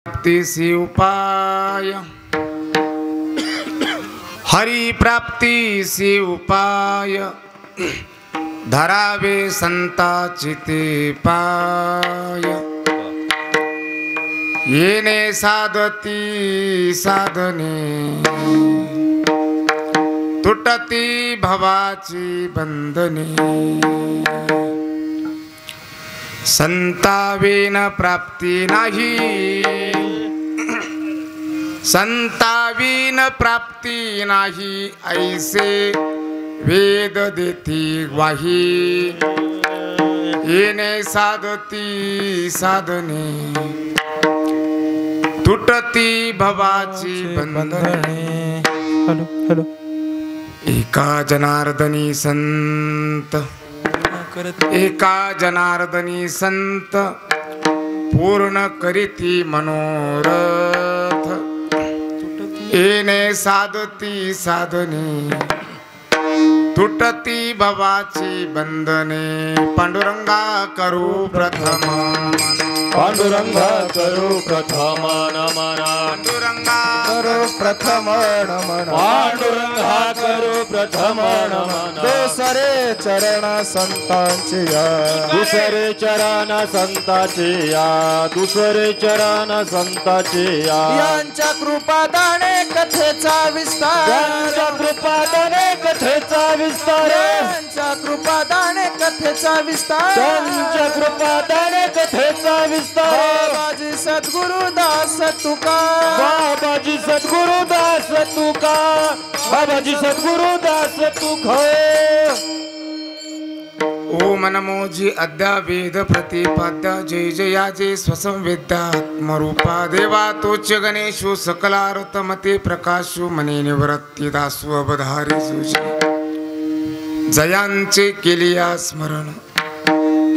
प्राप्तीसी उपाय हरि प्राप्तीसी उपाय धरावे संताची ते पाय येणे साधती साधने तुटती भवाची बंधने संतावेन प्राप्ती नाही संतावीन प्राप्ती नाही ऐसे वेद देती ग्वाही येणे साधती साधने तुटती भवाची बंधने एका जनार्दनी संत एका जनार्दनी संत पूर्ण करीती मनोरथ येणे साधती साधने तुटती भवाची बंधने पांडुरंगा करू प्रथम पांडुरंगा करू प्रथम नमन पांडुरंगा करू प्रथम नमन पांडुरंगा करू प्रथम नमन दुसरे चरण संतांचे या दुसरे चरण संतांचे या दुसरे चरण संतांचे या यांच्या कृपादाने कथेचा विस्तार यांच्या कृपादाने कथेचा विस्तार यांच्या कृपादाने कथेचा विस्तार यांच्या कृपादाने कथेचा विस्तार बाबाजी सद्गुरुदास तुका बाबाजी सद्गुरुदास तुका बाबाजी सद्गुरुदास तुका ओम नमोजी अद्या वेद प्रतिपाद्या जय जयाजे स्वसंवेद्यात्मरूपा देवा तोच गणेशो सकलारतमते प्रकाशो मने निवृत्ती दासो अवधारी सुजी जयांचे केलिया स्मरण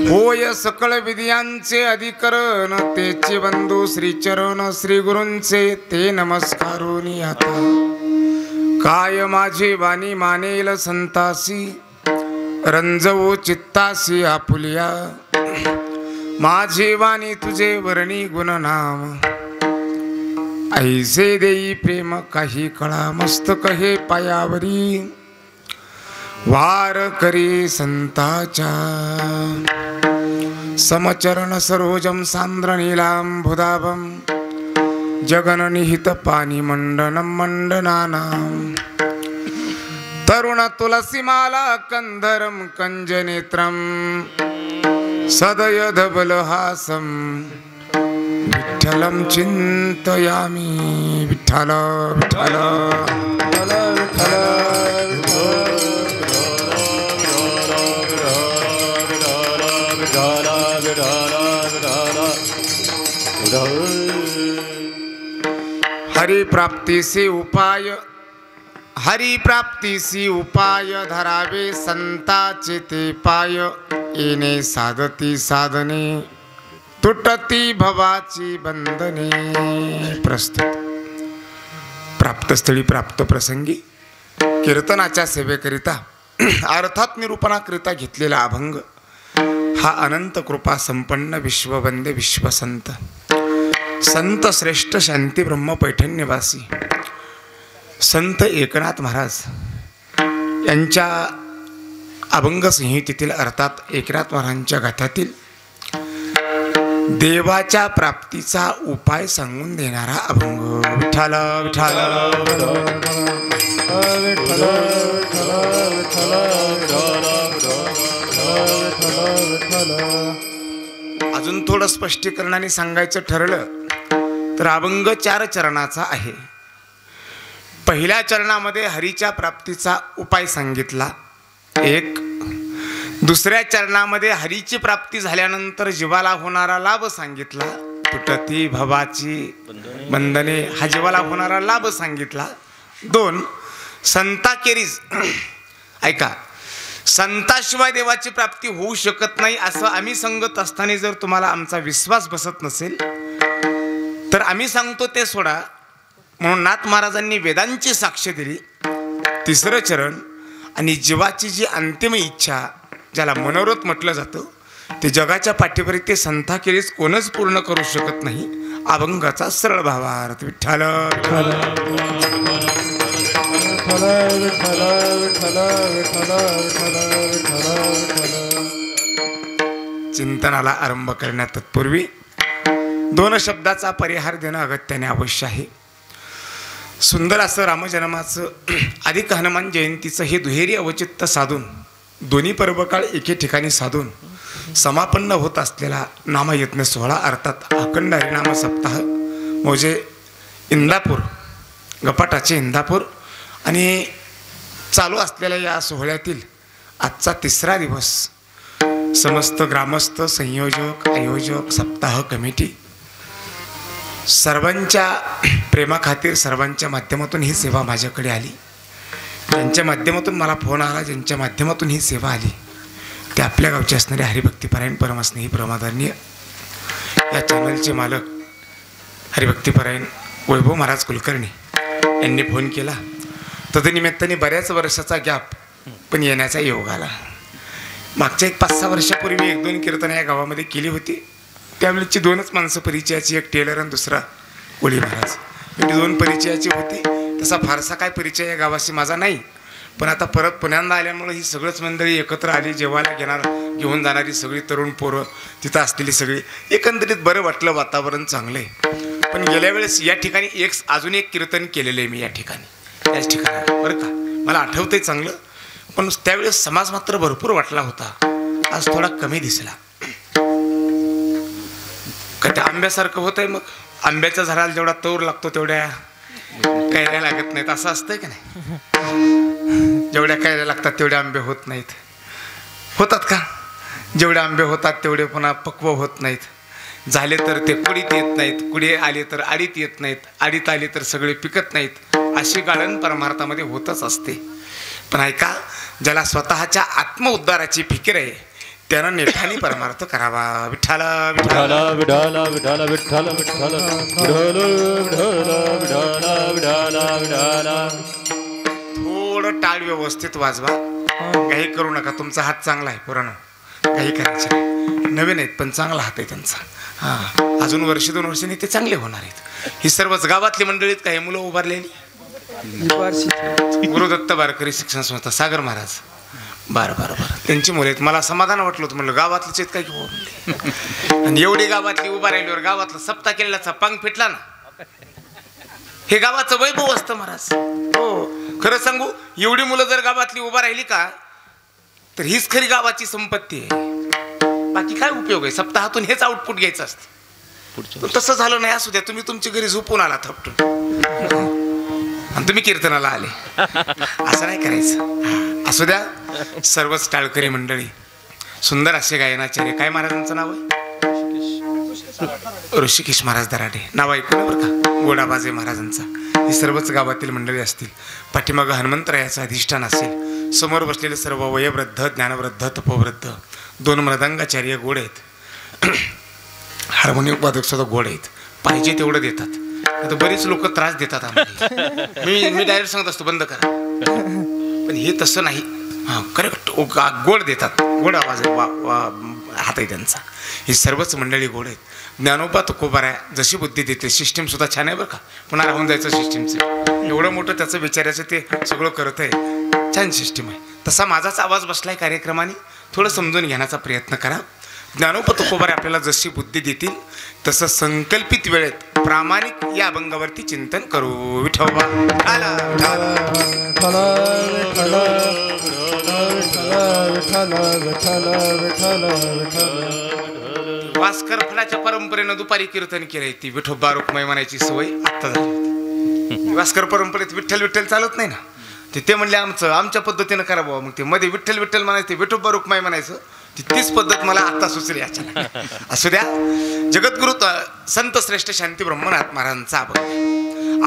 होय सकळ विद्यांचे अधिकरण तेचे बंधू श्रीचरण श्री गुरूंचे ते नमस्कारोनी आता काय माझी वाणी मानेल संतासी रंजवो चित्तासी आपुलिया माझी वाणी तुझे वर्णी गुणनाम ऐसे देई प्रेम काही कळा मस्तक हे पायावरी वार करी संताचा समचरण सरोजम सांद्र नीलांबुदाभम जगननिहित पाणी मंडनम मंडनानाम तरुण तुलसीमाला कंधरम कंजनेत्रम सदय धबलहासम विठ्ठलम चिंतयामि विठ्ठल विठ्ठल हरि प्राप्तीसी उपाय हरि प्राप्तीसी उपाय धरावे संताचे ते पाय येणे साधती साधने तुटती भवाची बंधने प्रस्तुत प्राप्तस्थळी प्राप्त प्रसंगी कीर्तनाच्या सेवेकरिता अर्थात निरूपणाकरिता घेतलेला अभंग हा अनंत कृपा संपन्न विश्ववंद्य विश्वसंत संत श्रेष्ठ शांती ब्रह्म पैठण निवासी संत एकनाथ महाराज यांच्या अभंग संहितेतील अर्थात एकनाथ महाराजांच्या गाथ्यातील देवाच्या प्राप्तीचा उपाय सांगून देणारा अभंग विठ्ठल विठ्ठल अजून थोडं स्पष्टीकरणाने सांगायचं ठरलं तर अभंग 4 चरणाचा आहे. पहिल्या चरणामध्ये हरीच्या प्राप्तीचा उपाय सांगितला एक. दुसऱ्या चरणामध्ये हरीची प्राप्ती झाल्यानंतर जीवाला होणारा लाभ सांगितला तुटती भवाची बंधने हा जीवाला होणारा लाभ सांगितला. 2 संताखेरीज ऐका संताशिवाय देवाची प्राप्ती होऊ शकत नाही असं आम्ही सांगत असताना जर तुम्हाला आमचा विश्वास बसत नसेल तर आम्ही सांगतो ते सोडा म्हणून नाथ महाराजांनी वेदांची साक्ष दिली. 3रं चरण आणि जीवाची जी अंतिम इच्छा ज्याला मनोरथ म्हटलं जातं ते जगाच्या पाठीवर ते संताखेरीज कोणच पूर्ण करू शकत नाही अभंगाचा सरळ भावार्थ. विठ्ठल विठ्ठल विठ्ठल विठ्ठल विठ्ठल विठ्ठल विठ्ठल. चिंतनाला आरंभ करण्यात तत्पूर्वी 2 शब्दाचा परिहार देणं अगत्याने अवश्य आहे. सुंदर असं रामजन्माचं अधिक हनुमान जयंतीचं हे दुहेरी अवचित्त साधून दोन्ही पर्वकाळ एके ठिकाणी साधून समापन्न होत असलेला नामयज्ञ सोहळा अर्थात अखंड हरिनाम सप्ताह म्हणजे इंदापूर गपाटाचे इंदापूर आणि चालू असलेल्या या सोहळ्यातील आजचा 3रा दिवस समस्त ग्रामस्थ संयोजक आयोजक सप्ताह कमिटी सर्वांच्या प्रेमाखातीर सर्वांच्या माध्यमातून ही सेवा माझ्याकडे आली. ज्यांच्या माध्यमातून मला फोन आला ज्यांच्या माध्यमातून ही सेवा आली ते आपल्या गावचे असणारे हरिभक्तीपरायण परमस्नेही परमादरणीय या चॅनलचे मालक हरिभक्तीपरायण वैभव महाराज कुलकर्णी यांनी फोन केला. तदनिमित्ताने बऱ्याच वर्षाचा गॅप पण येण्याचा योग आला. मागच्या 5-6 वर्षापूर्वी 1-2 कीर्तनं या गावामध्ये केली होती. त्यावेळेची 2च माणसं परिचयाची, एक टेलर आणि दुसरा कोळी महाराज. म्हणजे 2 परिचयाची होती. तसा फारसा काय परिचय या गावाशी माझा नाही. पण आता परत पुण्यांदा आल्यामुळे ही सगळंच मंडळी एकत्र आली. जेवायला घेऊन जाणारी सगळी तरुण पोरं तिथं असलेली सगळी एकंदरीत बरं वाटलं. वातावरण चांगलं आहे. पण गेल्या वेळेस या ठिकाणी अजून एक कीर्तन केलेलं आहे मी या ठिकाणी याच ठिकाणी बरं का. मला आठवतंय चांगलं. पण त्यावेळेस समाज मात्र भरपूर वाटला होता. आज थोडा कमी दिसला. का त्या आंब्यासारखं होत आहे. मग आंब्याच्या झाडाला जेवढा तोर लागतो तेवढ्या कैऱ्या लागत नाहीत असं असतंय का नाही. जेवढ्या कैऱ्या लागतात तेवढे आंबे होत नाहीत. होतात का. जेवढे आंबे होतात तेवढे पुन्हा पक्व होत नाहीत. झाले तर ते कुडीत येत नाहीत. कुडी आले तर आडीत येत नाहीत. आडीत आले तर सगळे पिकत नाहीत. अशी गाळण परमार्थामध्ये होतच असते. पण ऐका, ज्याला स्वतःच्या आत्मउद्धाराची फिकीर आहे त्यानं नेटाने परमार्थ करावा. विठ्ठल विठ्ठल विठ्ठल विठ्ठल विठ्ठल विठ्ठल विठ्ठल. थोडं टाळ व्यवस्थित वाजवा. काही करू नका. तुमचा हात चांगला आहे पुराण. काही करायचे नाही. नवीन आहेत पण चांगला हात आहे त्यांचा. हां, अजून 1-2 वर्षांनी ते चांगले होणार आहेत. ही सर्वच गावातली मंडळीत काही मुलं उभारलेली. गुरुदत्त बारकरी शिक्षण संस्था सागर महाराज. बरं बरं बरं त्यांची मुलं आहेत. मला समाधान वाटलं होतं. म्हणलं गावातलीच आहेत काय की. आणि एवढी गावातली उभा राहिल्यावर गावातला सप्ता केलेला पांग फिटला ना. हे गावाचं वैभव असतं महाराज. हो, खरं सांगू, एवढी मुलं जर गावातली उभा राहिली का तर हीच खरी गावाची संपत्ती आहे. बाकी काय उपयोग आहे. सप्ताहातून हेच आउटपुट घ्यायचं असतं. तसं झालं नाही. असू द्या, तुम्ही तुमच्या घरी झोपून आला थपटून आणि तुम्ही कीर्तनाला आले. असं नाही करायचं. असू द्या. सर्वच टाळकरी मंडळी सुंदर असे गायनाचार्य. काय महाराजांचं नाव आहे. ऋषिकेश महाराज दराडे. नाव ऐकून बरं का. गोडाबाजे महाराजांचा. ही सर्वच गावातील मंडळी असतील. पाठीमागं हनुमंतरायाचं अधिष्ठान असेल. समोर बसलेले सर्व वयोवृद्ध ज्ञानवृद्ध तपोवृद्ध. 2 मृदंगाचार्य गोड आहेत. हार्मोनियम वादक सुद्धा गोड आहेत. पाहिजे तेवढं देतात. आता बरेच लोक त्रास देतात आम्हाला. मी डायरेक्ट सांगत असतो बंद करा. पण हे तसं नाही. हां, करेक्ट गोड देतात. गोड आवाज हात आहे त्यांचा. ही सर्वच मंडळी गोड आहेत. ज्ञानोबा तुकोबारा जशी बुद्धी देते. सिस्टीम सुद्धा छान आहे बरं का. पुन्हा राहून जायचं सिस्टीमचं. एवढं मोठं त्याचं विचारायचं ते सगळं करत आहे. छान सिस्टीम आहे. तसा माझाच आवाज बसलाय कार्यक्रमाने. थोडं समजून घेण्याचा प्रयत्न करा. ज्ञानोबा तुकोबारे आपल्याला जशी बुद्धी देतील तसं संकल्पित वेळेत प्रामाणिक या अभंगावरती चिंतन करू. विठोबा भास्कर फळाच्या परंपरेनं दुपारी कीर्तन केलंय. ती विठोबा रुक्माई म्हणायची सवय आत्ता झाली. भास्कर परंपरेत विठ्ठल विठ्ठल चालत नाही ना. ते म्हणले आमच्या पद्धतीनं करा बाबा. मग ते मध्ये विठ्ठल विठ्ठल म्हणायचं, विठोबा रुक्माई म्हणायचं. तीच पद्धत मला आता सुचली अचानक. असू द्या. जगद्गुरु संत श्रेष्ठ शांती ब्रह्मनाथ महाराजांचा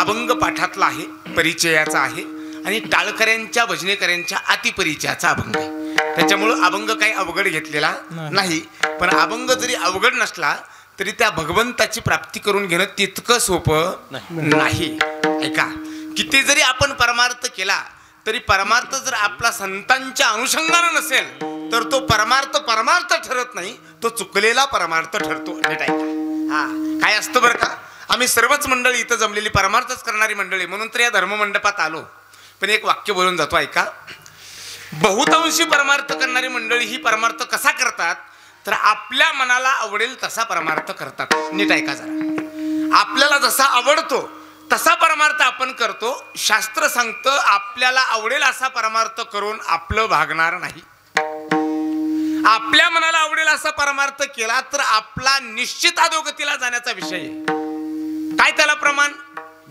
अभंग पाठातला आहे. परिचयाचा आहे. आणि टाळकऱ्यांच्या भजनेकऱ्यांच्या अतिपरिचयाचा अभंग आहे. त्याच्यामुळं अभंग काही अवघड घेतलेला नाही. पण अभंग जरी अवघड नसला तरी त्या भगवंताची प्राप्ती करून घेणं तितकं सोपं नाही. ऐका, किती जरी आपण परमार्थ केला तरी परमार्थ जर आपला संतांच्या अनुषंगाने नसेल तर तो परमार्थ ठरत नाही. तो चुकलेला परमार्थ ठरतो. नीट ऐका. हा, काय असतं बरं का. आम्ही सर्वच मंडळी इथं जमलेली परमार्थच करणारी मंडळी म्हणून तर या धर्ममंडपात आलो. पण एक वाक्य बोलून जातो, ऐका. बहुतांशी परमार्थ करणारी मंडळी ही परमार्थ कसा करतात तर आपल्या मनाला आवडेल तसा परमार्थ करतात. नीट ऐका जरा. आपल्याला जसा आवडतो तसा परमार्थ आपण करतो. शास्त्र सांगतं आपल्याला आवडेल असा परमार्थ करून आपलं भागणार नाही. आपल्या मनाला आवडेल असा परमार्थ केला तर आपला निश्चित अधोगतीला जाण्याचा विषय आहे. काय त्याला प्रमाण?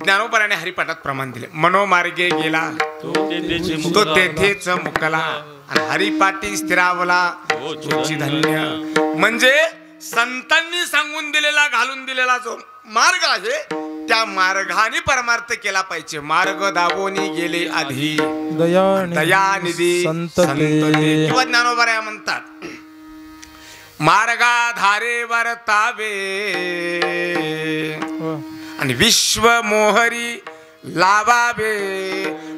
ज्ञानोबराने हरिपाठात प्रमाण दिले. मनोमार्गे गेला तो तेथेच मुकला आणि हरिपाठी स्थिरावला तोची धन्य. म्हणजे संतांनी सांगून दिलेला घालून दिलेला जो मार्ग आहे त्या मार्गाने परमार्थ केला पाहिजे. मार्ग दाबोनी गेले आधी दयानिधी संत किंवा ज्ञानोबराया म्हणतात मार्गाधारे वर्तावे आणि विश्व मोहरी लावावे.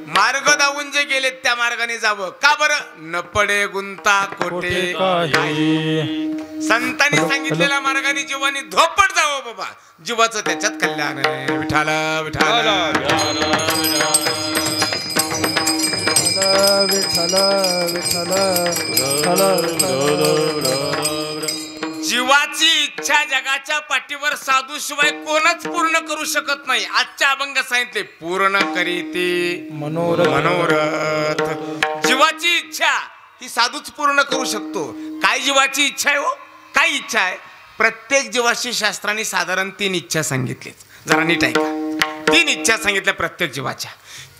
मार्ग दावून जे गेले त्या मार्गाने जावं. का बरं? न पडे गुंता कोटे संतांनी सांगितलेल्या मार्गाने जीवानी धोपट जावं बाबा. जीवाचं त्याच्यात कल्याण आहे. विठाल विठाल जीवाची इच्छा जगाच्या पाठीवर साधू शिवाय कोणच पूर्ण करू शकत नाही. आजच्या अभंग सांगितले पूर्ण करीती मनोरथ. जीवाची इच्छा ही साधूच पूर्ण करू शकतो. काय जीवाची इच्छा आहे हो? काय इच्छा आहे? प्रत्येक जीवाशी शास्त्राने साधारण 3 इच्छा सांगितल्या. जरा नीट ऐका. 3 इच्छा सांगितल्या प्रत्येक जीवाच्या.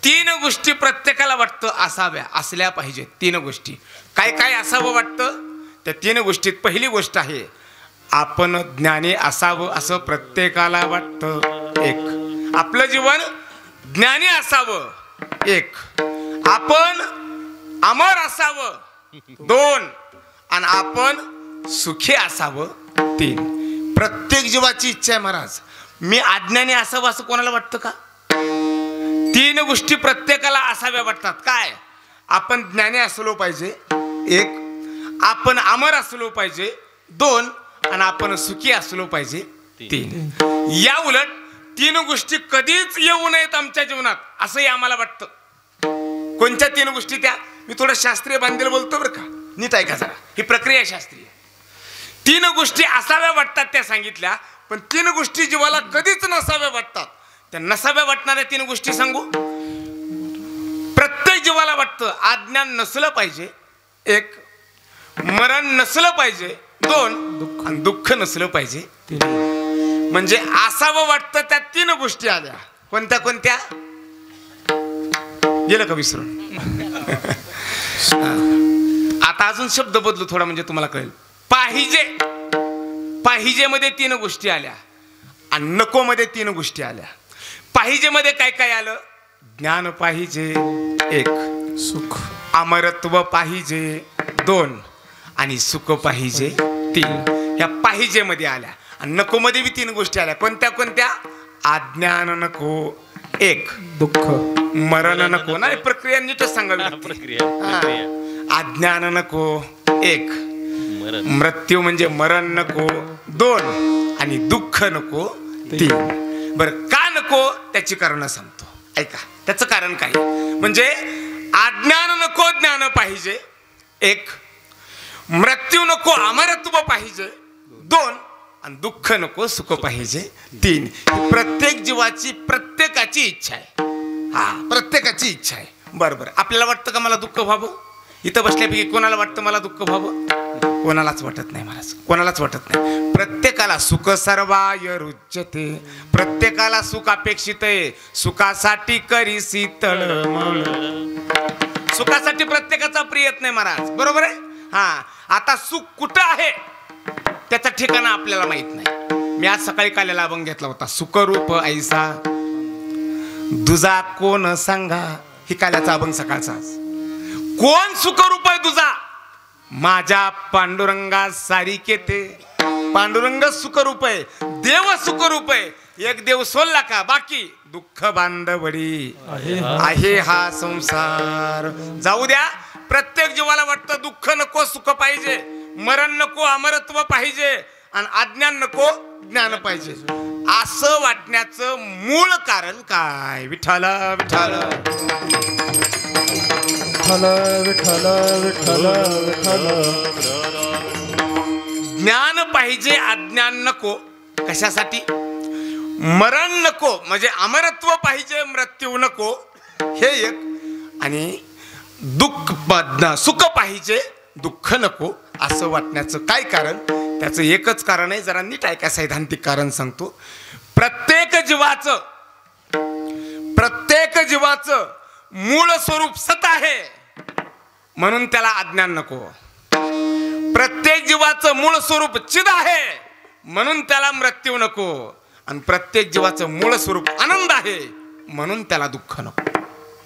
3 गोष्टी प्रत्येकाला वाटतं असाव्या, असल्या पाहिजेत. 3 गोष्टी काय काय असावं वाटतं? त्या 3 गोष्टीत पहिली गोष्ट आहे आपण ज्ञानी असावं असं प्रत्येकाला वाटतं. 1 आपलं जीवन ज्ञानी असावं. 1 आपण अमर असावं. 2 आणि आपण सुखी असावं. 3 प्रत्येक जीवाची इच्छा आहे महाराज. मी अज्ञानी असावं असं कोणाला वाटतं का? 3 गोष्टी प्रत्येकाला असाव्या वाटतात. काय? आपण ज्ञानी असलो पाहिजे. 1 आपण अमर असलो पाहिजे. 2 आणि आपण सुखी असलो पाहिजे. 3 या उलट 3 गोष्टी कधीच येऊ नयेत आमच्या जीवनात असंही आम्हाला वाटतं. कोणत्या 3 गोष्टी त्या? मी थोडं शास्त्रीय बांधेल बोलतो बरं का. नीट ऐका जरा. ही प्रक्रिया शास्त्रीय. 3 गोष्टी असाव्या वाटतात त्या सांगितल्या. पण 3 गोष्टी जीवाला कधीच नसाव्या वाटतात. त्या नसाव्या वाटणाऱ्या 3 गोष्टी सांगू. प्रत्येक जीवाला वाटतं अज्ञान नसलं पाहिजे. 1 मरण नसलं पाहिजे. 2 आणि दुःख नसलं पाहिजे. 3 म्हणजे असावं वाटतं त्या 3 गोष्टी आल्या. कोणत्या कोणत्या? गेलं का विसरून? आता अजून शब्द बदलू थोडा म्हणजे तुम्हाला कळेल. पाहिजे. पाहिजे मध्ये 3 गोष्टी आल्या आणि नको मध्ये 3 गोष्टी आल्या. पाहिजे मध्ये काय काय आलं? ज्ञान पाहिजे. 1 सुख अमरत्व पाहिजे. 2 आणि सुख पाहिजे. 3 या पाहिजे मध्ये आल्या. आणि नको मध्ये बी 3 गोष्टी आल्या. कोणत्या कोणत्या? अज्ञान नको. 1 दुःख मरण नको. नाही प्रक्रिया नीटच सांगावी. अज्ञान नको. 1 मृत्यू म्हणजे मरण नको. 2 आणि दुःख नको. 3 बरं का नको? त्याची कारण सांगतो. ऐका त्याचं कारण काय. म्हणजे अज्ञान नको ज्ञान पाहिजे. 1 मृत्यू नको अमरत्व पाहिजे. 2 आणि दुःख नको सुख पाहिजे. 3 प्रत्येक जीवाची प्रत्येकाची इच्छा आहे. हा प्रत्येकाची इच्छा आहे. बरोबर. आपल्याला वाटतं का मला दुःख व्हावं? इथं बसल्यापैकी कोणाला वाटतं मला दुःख व्हावं? कोणालाच वाटत नाही महाराज. कोणालाच वाटत नाही. प्रत्येकाला सुख सर्वाय रुच्यते. प्रत्येकाला सुख अपेक्षित आहे. सुखासाठी करी शीतळ. सुखासाठी प्रत्येकाचा प्रयत्न आहे महाराज. बरोबर आहे. हा आता सुख कुठं आहे त्याचा ठिकाणा आपल्याला माहित नाही. मी आज सकाळी काल्याला अभंग घेतला होता. सुखरूप ऐसा दुजा कोण सांगा. ही काल्याचा अभंग सकाळचा. कोण सुखरूप आहे तुझा? माझ्या पांडुरंगा सारिके ते. पांडुरंग सुखरूप आहे. देव सुखरूप आहे. एक देव सोडला का बाकी दुःख बांधवडी आहे हा संसार. जाऊ द्या. प्रत्येक जीवाला वाटतं दुःख नको सुख पाहिजे. मरण नको अमरत्व पाहिजे आणि अज्ञान नको ज्ञान पाहिजे. असं वाटण्याचं मूळ कारण काय? विठ्ठल विठ्ठल विठ्ठल विठ्ठल विठ्ठल ज्ञान पाहिजे, अज्ञान नको. कशासाठी? मरण नको, म्हणजे अमरत्व पाहिजे, मृत्यू नको, हे एक. आणि सुख पाहिजे, दुःख नको, असं वाटण्याचं काय कारण? त्याचं एकच कारण आहे. जरा नीट ऐका, सैद्धांतिक कारण सांगतो. प्रत्येक जीवाचं मूळ स्वरूप सत आहे, म्हणून त्याला अज्ञान नको. प्रत्येक जीवाचं मूळ स्वरूप चिद आहे, म्हणून त्याला मृत्यू नको. आणि प्रत्येक जीवाचं मूळ स्वरूप आनंद आहे, म्हणून त्याला दुःख नको.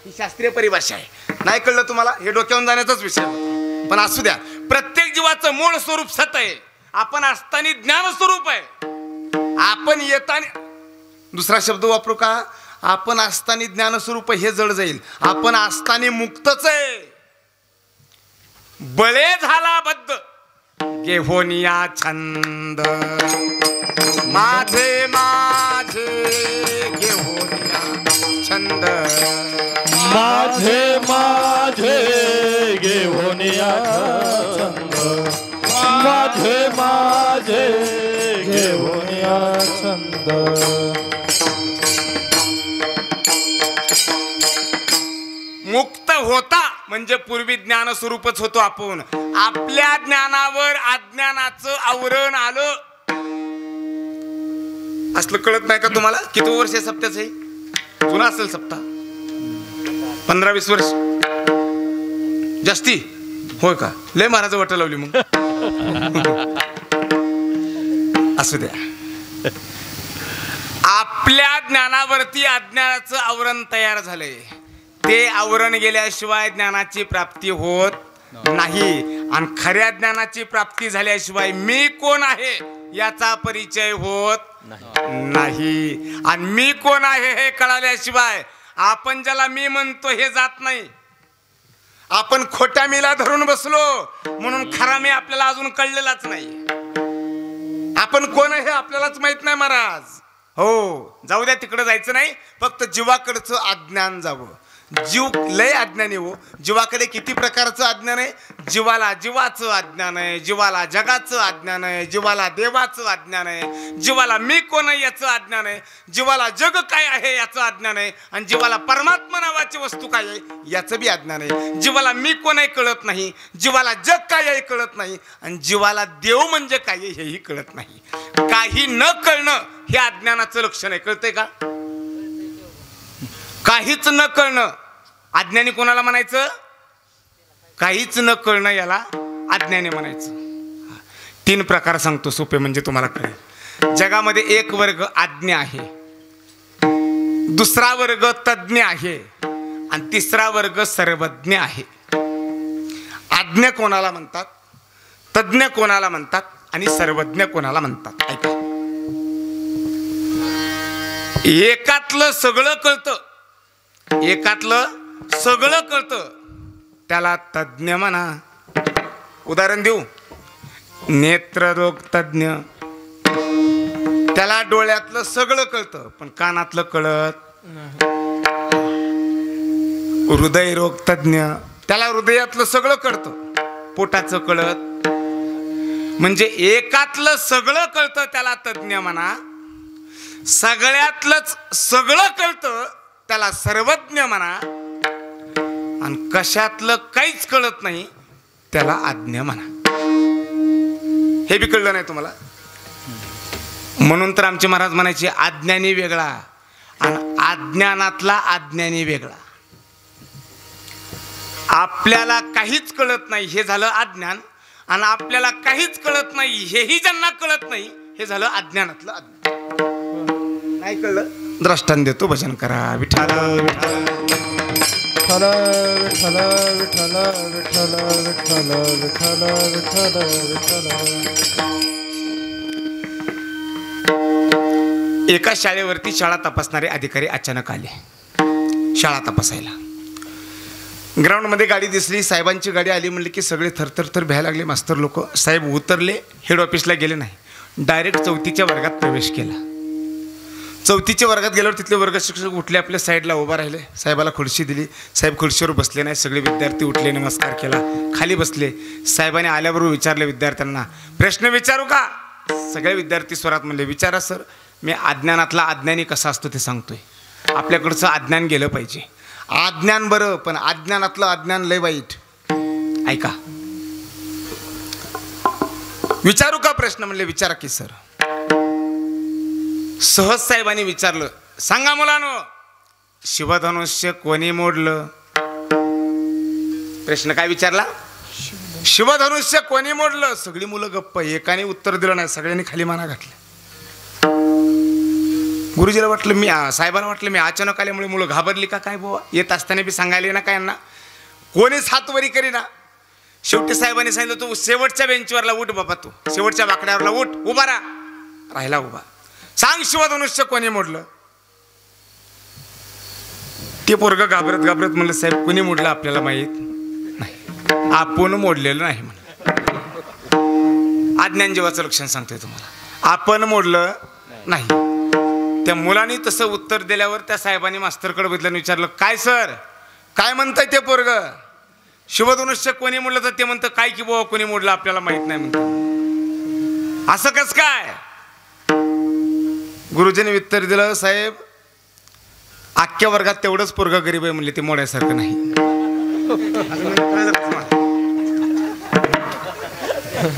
ही शास्त्रीय परिभाषा आहे. नाही कळलं तुम्हाला? हे डोक्यावरून जाण्याचाच विषय, पण असू द्या. प्रत्येक जीवाचं मूळ स्वरूप सत आहे. आपण असताना ज्ञान स्वरूप आहे. आपण येताना, दुसरा शब्द वापरू का? आपण असताना ज्ञान स्वरूप, हे जड जाईल. आपण असताना मुक्तच आहे. बळे झाला बद्ध घेऊनिया छंद, माझे माझे घेऊनिया छंद, माझे माझे घेऊनिया छंद, माझे माझे घेऊनिया छंद. मुक्त होता म्हणजे पूर्वी ज्ञान स्वरूपच होतो आपण. आपल्या ज्ञानावर अज्ञानाचं आवरण आलं. असलं कळत नाही का तुम्हाला? किती वर्ष सप्त्याच आहे? जुना असेल सप्ताह, 15-20 वर्ष जास्ती. होय का? लय महाराज वाट लावली मग. असू द्या. आपल्या ज्ञानावरती अज्ञानाचं आवरण तयार झालंय. ते आवरण गेल्याशिवाय ज्ञानाची प्राप्ती होत नाही. आणि खऱ्या ज्ञानाची प्राप्ती झाल्याशिवाय मी कोण आहे याचा परिचय होत नाही. आणि मी कोण आहे हे कळाल्याशिवाय आपण ज्याला मी म्हणतो हे जात नाही. आपण खोट्या मीला धरून बसलो म्हणून खरा मी आपल्याला अजून कळलेलाच नाही. आपण कोण आहे हे आपल्यालाच माहित नाही महाराज. हो, जाऊ द्या, तिकडे जायचं नाही. फक्त जीवाकडचं अज्ञान जावं. जीव लय अज्ञानी हो. जीवाकडे किती प्रकारचं अज्ञान आहे? जीवाला जीवाचं अज्ञान आहे, जीवाला जगाचं अज्ञान आहे, जीवाला देवाचं अज्ञान आहे, जीवाला मी कोण आहे याचं अज्ञान आहे, जीवाला जग काय आहे याचं अज्ञान आहे, आणि जीवाला परमात्मा नावाची वस्तू काय आहे याचं बी अज्ञान आहे. जीवाला मी कोण आहे कळत नाही, जीवाला जग काय आहे कळत नाही, आणि जीवाला देव म्हणजे काय आहे हेही कळत नाही. काही न कळणं हे अज्ञानाचं लक्षण आहे. कळतंय का? काहीच न कळणं अज्ञानी कोणाला म्हणायचं? काहीच न कळणं याला अज्ञानी म्हणायचं. 3 प्रकार सांगतो सोपे, म्हणजे तुम्हाला कळेल. जगामध्ये एक वर्ग अज्ञ आहे, दुसरा वर्ग तज्ञ आहे, आणि तिसरा वर्ग सर्वज्ञ आहे. अज्ञ कोणाला म्हणतात, तज्ञ कोणाला म्हणतात, आणि सर्वज्ञ कोणाला म्हणतात? ऐका. एकातलं सगळं कळतं, एकातलं सगळं कळतं, त्याला तज्ञ म्हणा. उदाहरण देऊ. नेत्ररोग तज्ञ, त्याला डोळ्यातलं सगळं कळतं पण कानातलं कळत. हृदयरोग तज्ञ, त्याला हृदयातलं सगळं कळतं, पोटाचं कळत. म्हणजे एकातलं सगळं कळतं त्याला तज्ञ म्हणा, सगळ्यातलंच सगळं कळतं त्याला सर्वज्ञ म्हणा, आणि कशातलं काहीच कळत नाही त्याला अज्ञ म्हणा. हे बी कळलं नाही तुम्हाला? म्हणून तर आमचे महाराज म्हणायचे अज्ञानी वेगळा आणि अज्ञानातला अज्ञानी वेगळा. आपल्याला काहीच कळत नाही हे झालं अज्ञान, आणि आपल्याला काहीच कळत नाही हेही ज्यांना कळत नाही हे झालं अज्ञानातलं अज्ञान. नाही कळलं? दृष्टांत देतो, भजन करा. विठ्ठल विठ्ठल विठ्ठल विठ्ठल विठ्ठल विठ्ठल विठ्ठल विठ्ठल विठ्ठल. एका शाळेवरती शाळा तपासणारे अधिकारी अचानक आले शाळा तपासायला. ग्राउंडमध्ये गाडी दिसली, साहेबांची गाडी आली. म्हणली की सगळे थरथर भ्यायला लागले मास्तर लोक. साहेब उतरले, हेड ऑफिसला गेले नाही, डायरेक्ट 4थीच्या वर्गात प्रवेश केला. चौथीच्या वर्गात गेल्यावर तिथले वर्ग शिक्षक उठले, आपल्या साईडला उभा राहिले, साहेबाला खुर्ची दिली. साहेब खुर्चीवर बसले नाही, सगळे विद्यार्थी उठले, नमस्कार केला, खाली बसले. साहेबांनी आल्याबरोबर विचारले विद्यार्थ्यांना, प्रश्न विचारू का? सगळे विद्यार्थी स्वरात म्हणले, विचारा सर. मी अज्ञानातला अज्ञानी कसा असतो ते सांगतोय. आपल्याकडचं अज्ञान गेलं पाहिजे. अज्ञान बरं, पण अज्ञानातलं अज्ञान लय वाईट. ऐका, विचारू का प्रश्न? म्हणले विचारा की सर. सहज साहेबांनी विचारलं, सांगा मुलांनो, शिवधनुष्य कोणी मोडलं? प्रश्न काय विचारला? शिवधनुष्य कोणी मोडलं? सगळी मुलं गप्प, एकाने उत्तर दिलं नाही, सगळ्यांनी खाली माना घातल्या. गुरुजीला वाटलं, मी साहेबांना वाटलं मी अचानक आल्यामुळे मुलं घाबरली का काय बुवा, येत असताना बी सांगायला ना काय यांना, कोणीच हातवरी करीना. शेवटी साहेबांनी सांगितलं, तू शेवटच्या बेंचवरला उठ बाबा, तू शेवटच्या बाकड्यावरला उठ, उभा राहिला उभा. सांग शिवधनुष्य कोणी मोडलं? ते पोरग घाबरत घाबरत म्हणलं, साहेब कोणी मोडलं आपल्याला माहित नाही, आपण मोडलेलं नाही म्हणलं. अज्ञान जीवाचं लक्षण सांगतोय तुम्हाला, आपण मोडलं नाही. त्या मुलांनी तसं उत्तर दिल्यावर त्या साहेबांनी मास्तरकडे बघितलं, विचारलं, काय सर काय म्हणताय ते पोरग? शिवधनुष्य कोणी मोडलं? तर ते म्हणतं, काय की बाबा कोणी मोडलं आपल्याला माहित नाही म्हणतं. असं कस काय? गुरुजीने उत्तर दिलं, साहेब अख्ख्या वर्गात तेवढंच पोरग गरीब आहे म्हणले, ते मोडायसारखं नाही.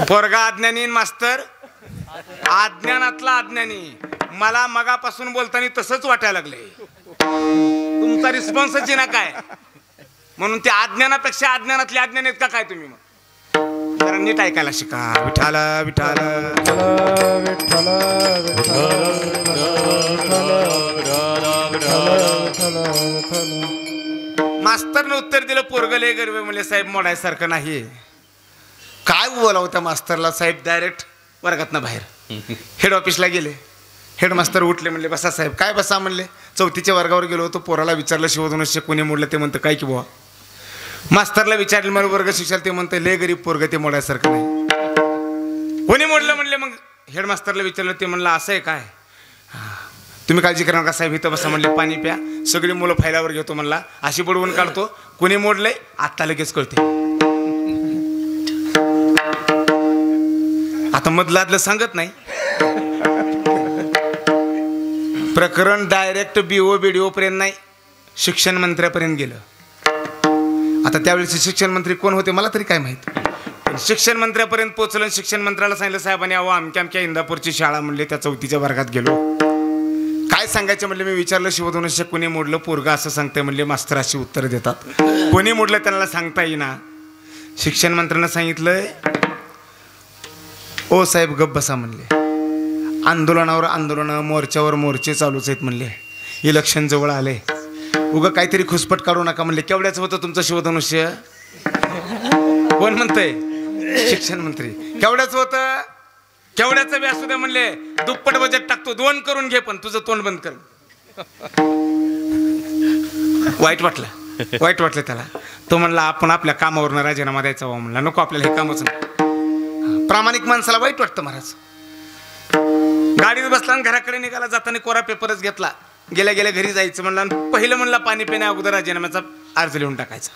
पोरगा अज्ञानी, मास्तर अज्ञानातला अज्ञानी. मला मगापासून बोलताना तसंच वाटायला लागले, तुमचा रिस्पॉन्सच ना काय. म्हणून त्या अज्ञानापेक्षा अज्ञानातले अज्ञान आहेत का काय तुम्ही? मग जरा नीट ऐकायला शिका. विठाला विठाला मास्तरनं उत्तर दिलं, पोरगले गरीब म्हणले, साहेब मोडायसारखं नाही. काय बोलावं त्या मास्तरला? साहेब डायरेक्ट वर्गातनं बाहेर हेड ऑफिसला गेले. हेडमास्तर उठले, म्हणले बसा साहेब. काय बसा म्हणले? चौथीच्या वर्गावर गेलो होतो, पोराला विचारलं शिवधनुष्य कोणी मोडलं? ते म्हणतं, काय की बुवा. मास्तरला विचारलं, मला वर्ग शिक्षाला, ते म्हणतं, लय गरीब पोरग, ते मोडायसारखं नाही. कोणी मोडलं म्हणले? मग हेडमास्तरला विचारलं, ते म्हणलं, असं आहे काय? तुम्ही काळजी करा नका साहेब, इथं बसा म्हणले, पाणी प्या. सगळी मुलं फायलावर घेतो म्हणला, अशी बुडवून काढतो, कोणी मोडलंय आत्ता लगेच कळते. आता मधलं सांगत नाही. प्रकरण डायरेक्ट BO BDO पर्यंत नाही, शिक्षण मंत्र्यापर्यंत गेलं. आता त्यावेळेस शिक्षण मंत्री कोण होते मला तरी काय माहित. शिक्षण मंत्र्यापर्यंत पोहोचलं. शिक्षण मंत्र्याला सांगितलं, साहेबांनी अहो अमक्या इंदापूरची शाळा म्हणले, त्या चौथीच्या वर्गात गेलो. काय सांगायचं म्हणले? मी विचारलं शिवधनुष्य कोणी मोडलं? पोरगा असं सांगते म्हणले. मास्तर अशी उत्तर देतात, कोणी मोडलं त्यांना सांगता येईना. शिक्षण मंत्र्यांना सांगितलंय, ओ साहेब गप बसा म्हणले, आंदोलनावर आंदोलन, मोर्चावर मोर्चे चालूच आहेत म्हणले, इलेक्शन जवळ आले, उगा काहीतरी खुसपट काढू नका म्हणले. केवढ्याचं होतं तुमचं शिवधनुष्य? कोण म्हणतंय? शिक्षण मंत्री. केवढ्याचं होतं? केवढ्याचं बी असू द्या म्हणले, दुप्पट बजेट टाकतो, 2 करून घे, पण तुझं तोंड बंद कर. वाईट वाटलं त्याला. तो म्हणला, आपण आपल्या कामावरनं राजीनामा द्यायचा व्हा म्हणला, नको आपल्याला हे कामच नाही. प्रामाणिक माणसाला वाईट वाटतं महाराज. गाडीत बसला आणि घराकडे निघाला, जाताना कोरा पेपरच घेतला, गेल्या गेल्या घरी जायचं म्हणला, पहिलं म्हणला पाणी पिण्या अगोदर राजीनाम्याचा अर्ज लिहून टाकायचा.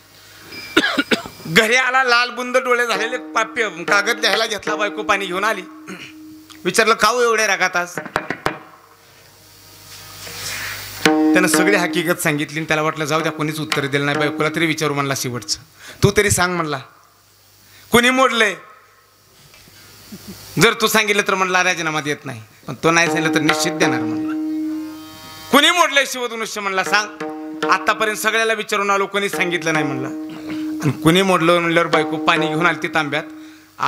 घरी आला, लाल बुंद डोळे झालेले, कागद लिहायला घेतला, बायको पाणी घेऊन आली. विचारलं, खाऊ एवढे रागात आज? त्यानं सगळी हकीकत सांगितली. त्याला वाटलं जाऊ द्या, कोणीच उत्तर दिलं नाही, बायकोला तरी विचारू म्हणला शेवटचं, तू तरी सांग म्हणला, कुणी मोडलंय? जर तू सांगितलं तर म्हणला राजीनामा देत नाही, पण तो नाही सांगितलं तर निश्चित देणार म्हणला. कुणी मोडलंय शिवधनुष्य म्हणला? सांग. आतापर्यंत सगळ्याला विचारून आलो, कोणीच सांगितलं नाही म्हणला. आणि कुणी मोडलं म्हणल्यावर बायको पाणी घेऊन आली ती तांब्यात,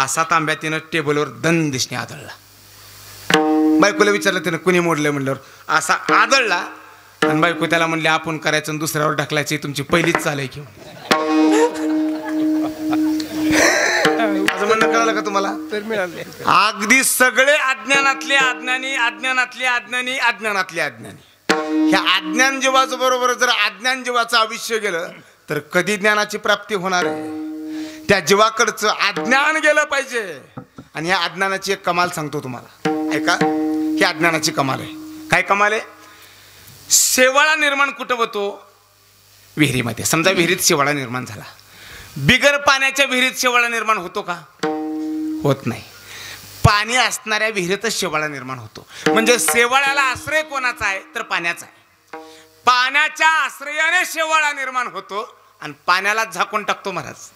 असा तांब्यात तिनं टेबलवर दन दिसणे आदळला. बायकोला विचारलं तिनं, कुणी मोडलंय म्हणल्यावर असा आदळला. आणि बायको त्याला म्हणले, आपण करायचं दुसऱ्यावर ढकलायची तुमची पहिलीच चाल आहे की. असं म्हणणं कळलं का तुम्हाला? तर मिळाले. अगदी सगळे अज्ञानातले अज्ञानी, अज्ञानातले अज्ञानी, अज्ञानातले अज्ञानी. ह्या अज्ञान जीवाचं बरोबर जर अज्ञान जीवाचं आयुष्य गेलं तर कधी ज्ञानाची प्राप्ती होणार आहे? त्या जीवाकडचं अज्ञान गेलं पाहिजे. आणि ह्या अज्ञानाची एक कमाल सांगतो तुम्हाला, ऐका. ही अज्ञानाची कमाल आहे. काय कमाल आहे? शेवाळा निर्माण कुठं होतो? विहिरीमध्ये. समजा विहिरीत शेवाळा निर्माण झाला, बिगर पाण्याच्या विहिरीत शेवाळा निर्माण होतो का? होत नाही. पाणी असणाऱ्या विहिरीतच शेवाळा निर्माण होतो. म्हणजे शेवाळ्याला आश्रय कोणाचा आहे? तर पाण्याचा आहे. पाण्याच्या आश्रयाने शेवाळा निर्माण होतो आणि पाण्याला झाकून टाकतो महाराज.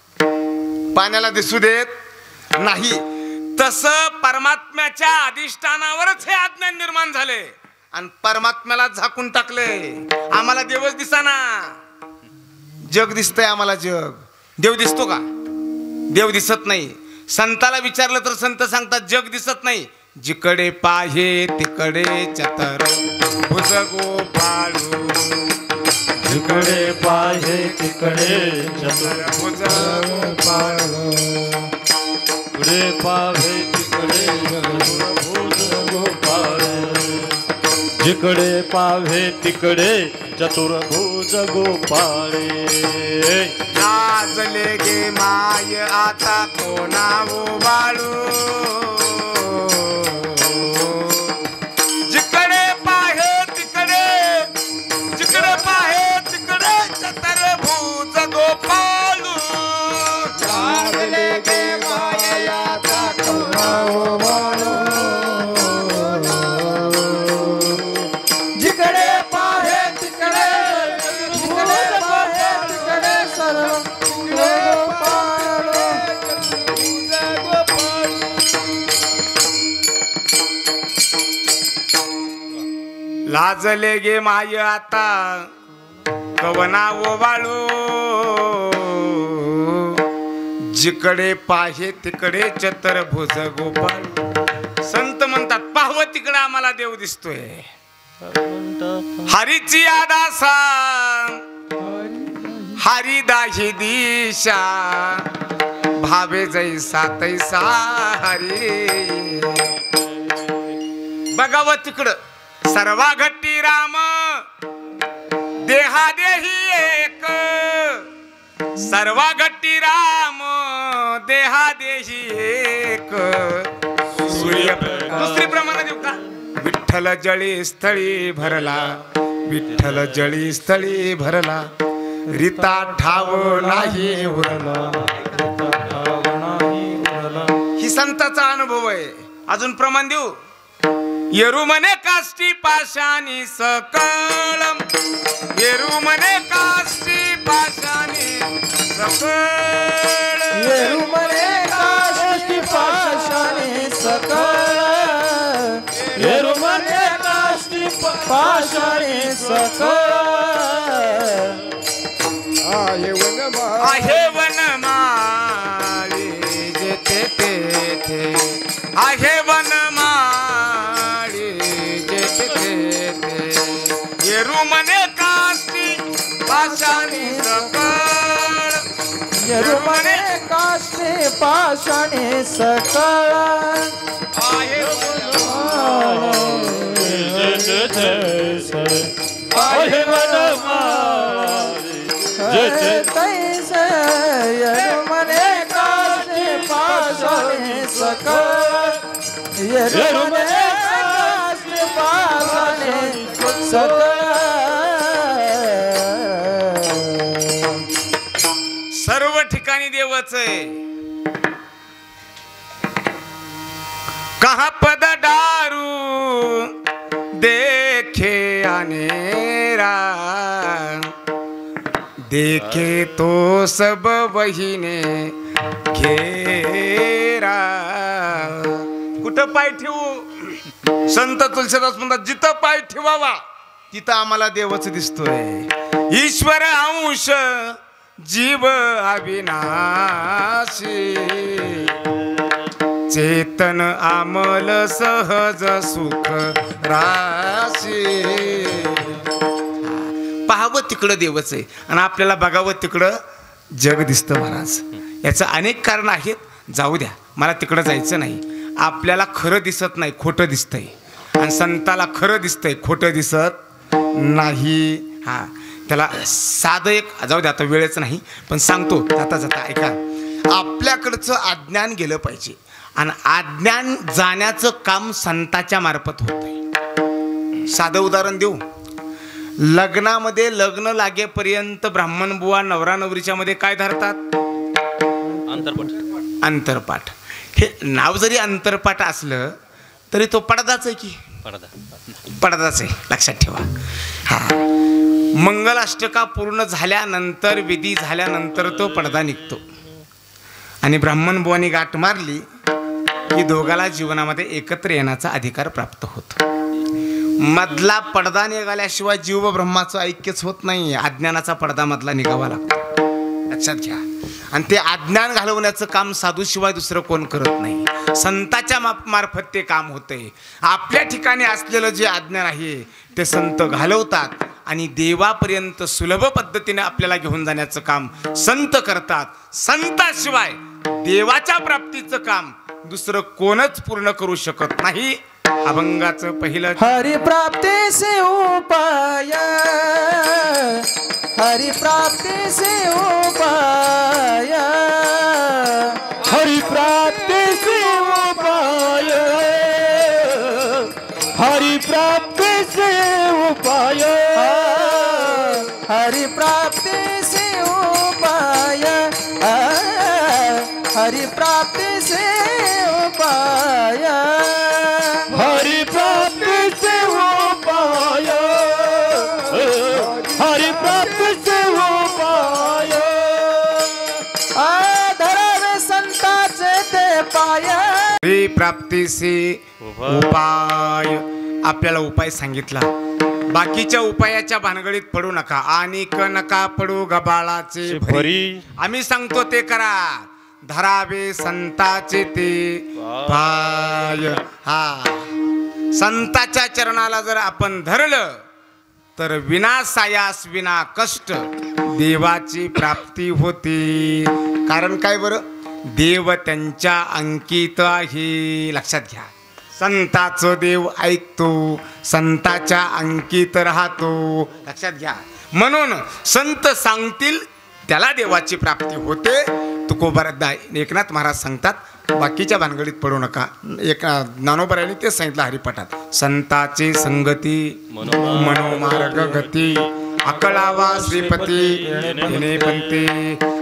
पाण्याला दिसू देत नाही. तसं परमात्म्याच्या अधिष्ठानावरच हे अज्ञान निर्माण झाले आणि परमात्म्याला झाकून टाकले. आम्हाला देवच दिसाना, जग दिसतंय आम्हाला. जग, देव दिसतो का? देव दिसत नाही. संताला विचारलं तर संत सांगतात जग दिसत नाही. जिकडे पाहे तिकडे चतर भुज गोपाळू, जिकडे पाहे तिकडे चतर भुज गोपाळू, जिकडे पाहे तिकडे भुज गोपाळू, जिकडे पाहे तिकडे चतुर्भुज गोपाळे. लाजले गे माय आता कोणा ओवाळू, जिकडे पाहे तिकडे, जिकडे पाहे तिकडे चतुर्भुज गोपाळू. लाजले गे माय आता कोणा ओवाळू, जिकडे पाहे तिकडे, जिकडे पाहे तिकडे सर्व गोपाळ. लाजले गे माय आता कवना ओवाळू, जिकडे पाहे तिकडे चतुर्भुज गोपाळ. संत म्हणतात पाहवं तिकडे आम्हाला देव दिसतोय. हरीची आदासा हरिदाही दिशा, भावे जैसा तैसा हरी. बघावं तिकडं सर्वा घट्टी राम, देहादेही एक. सर्वा घट्टी राम, देहादेही एक. सूर्य दुसरी प्रमाण देऊ का? विठ्ठल जळी स्थळी भरला, विठ्ठल जळी स्थळी भरला, रीता ठाव नाही उरला. ही संताचा अनुभव आहे. अजून प्रमाण देऊ? येरू मने काष्टी पाशानी सकळ, येरू मने काष्टी पाशानी सकळ, येरू मने काष्टी पाशानी सकळ, येरू मने काष्टी पाशानी सकळ. आहे वनमाळी जेथे तेथे, आहे वनमाळी जेथे तेथे, येरू मने काष्टी पाशानी सकळ, येरू मने काष्टी पाशानी सकळ. आहे आहे तैसे येरू मने काष्टी पाशानी सकळ, येरू मने काष्टी पाशानी सकळ. सर्व ठिकाणी देवच आहे. कहा पद डारू देखे अनेरा, देखे तो सब वहीने घेरा. कुठं पाय ठेवू? संत तुलसीदास म्हणतात जिथं पाय ठेवावा तिथं आम्हाला देवच दिसतोय. ईश्वर अंश जीव अविनाशी, चेतन आमल सहज सुख राशी. पाहावं तिकडं देवच आहे आणि आपल्याला बघावं तिकडं जग दिसतं महाराज. याचं अनेक कारण आहेत. जाऊ द्या, मला तिकडं जायचं नाही. आपल्याला खरं दिसत नाही, खोटं दिसतंय. आणि संताला खरं दिसतंय, खोटं दिसत नाही. हा, त्याला साधं एक, जाऊ द्या आता वेळच नाही, पण सांगतो जाता जाता ऐका. आपल्याकडचं अज्ञान गेलं पाहिजे आणि अज्ञान जाण्याचं काम संताच्या मार्फत होत आहे. साधं उदाहरण देऊ. लग्नामध्ये लग्न लागेपर्यंत ब्राह्मण बुवा नवरा नवरीच्या मध्ये काय धरतात? अंतरपाठ. हे नाव जरी अंतरपाठ असलं तरी तो पडदाच आहे की पडदाच आहे, लक्षात ठेवा. हा, मंगलाष्टका पूर्ण झाल्यानंतर, विधी झाल्यानंतर तो पडदा निघतो आणि ब्राह्मण बुवानी गाठ मारली की दोघाला जीवनामध्ये एकत्र येण्याचा अधिकार प्राप्त होतो. मधला पडदा निघाल्याशिवाय जीव व ब्रह्माचं ऐक्यच होत नाही. अज्ञानाचा पडदा मधला निघावा लागतो, लक्षात घ्या. आणि ते अज्ञान घालवण्याचं काम साधूशिवाय दुसरं कोण करत नाही. संताच्या मार्फत ते काम होते. आपल्या ठिकाणी असलेलं जे अज्ञान आहे ते संत घालवतात आणि देवापर्यंत सुलभ पद्धतीने आपल्याला घेऊन जाण्याचं काम संत करतात. संताशिवाय देवाच्या प्राप्तीचं काम दुसरं कोणच पूर्ण करू शकत नाही. अभंगाचं पहिलं हरि प्राप्ति से उपाय, हरि प्राप्ति से उपाय, हरि प्राप्ति से उपाय, हरि प्राप्ति से उपाय, हरि प्राप्ति से उपाय, हरि प्राप्ति से उपाय, हरि प्राप्ति से उपाय, हरि प्राप्ति से उपाय, धरावे संताचे ते पाय. हरी प्राप्तीचे उपाय. आपल्याला उपाय सांगितला. बाकीच्या उपायाच्या भानगडीत पडू नका. आणि नका पडू गबाळाचे भरी. आम्ही सांगतो ते करा. धरावे संताचे ते पाय. हा, संताच्या चरणाला जर आपण धरलं तर विना सायास विना कष्ट देवाची प्राप्ती होते. कारण काय बरं? देव त्यांच्या अंकित आहे, लक्षात घ्या. संताचं देव ऐकतो, संताच्या अंकित राहतो, लक्षात घ्या. म्हणून संत सांगतील त्याला देवाची प्राप्ती होते. तुकोबा एकनाथ महाराज सांगतात बाकीच्या भानगडीत पडू नका. एक ज्ञानोबरायांनी ते सांगितलं हरिपाठात. संताचे संगती मनोमार्ग गती, अकळावा श्रीपती येणे पंते.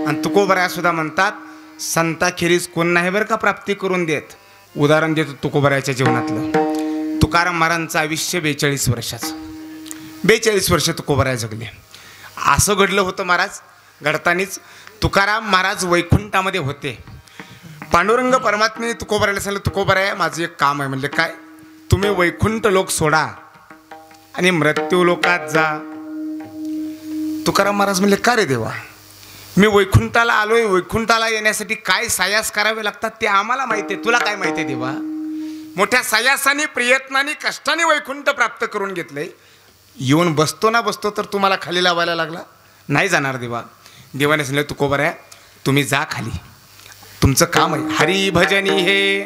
आणि तुकोबराया सुद्धा म्हणतात संताखेरीज कोण नाही बरं का प्राप्ती करून देत. उदाहरण देतो तुकोबरायाच्या जीवनातलं. तुकाराम महाराजांचं आयुष्य 42 वर्षाचं. 42 वर्ष तुकोबराया जगले. असं घडलं होतं महाराज. घडतानीच तुकाराम महाराज वैकुंठामध्ये होते. पांडुरंग परमात्म्याने तुकोबरायाला सांगितलं, तुकोबराया माझं एक काम आहे. म्हणले काय? तुम्ही वैकुंठ लोक सोडा आणि मृत्यू लोकात जा. तुकाराम महाराज म्हणले का रे देवा? मी वैकुंठाला आलोय. वैकुंठाला येण्यासाठी काय सायास करावे लागतात ते आम्हाला माहिती आहे, तुला काय माहिती आहे देवा? मोठ्या सायासाने प्रयत्नाने कष्टाने वैकुंठ प्राप्त करून घेतलंय. येऊन बसतो ना बसतो तर तुम्हाला खाली लावायला लागला. नाही जाणार देवा. देवाने सांगितलं तुकोबराया तुम्ही जा खाली, तुमचं काम आहे. हरी भजनी हे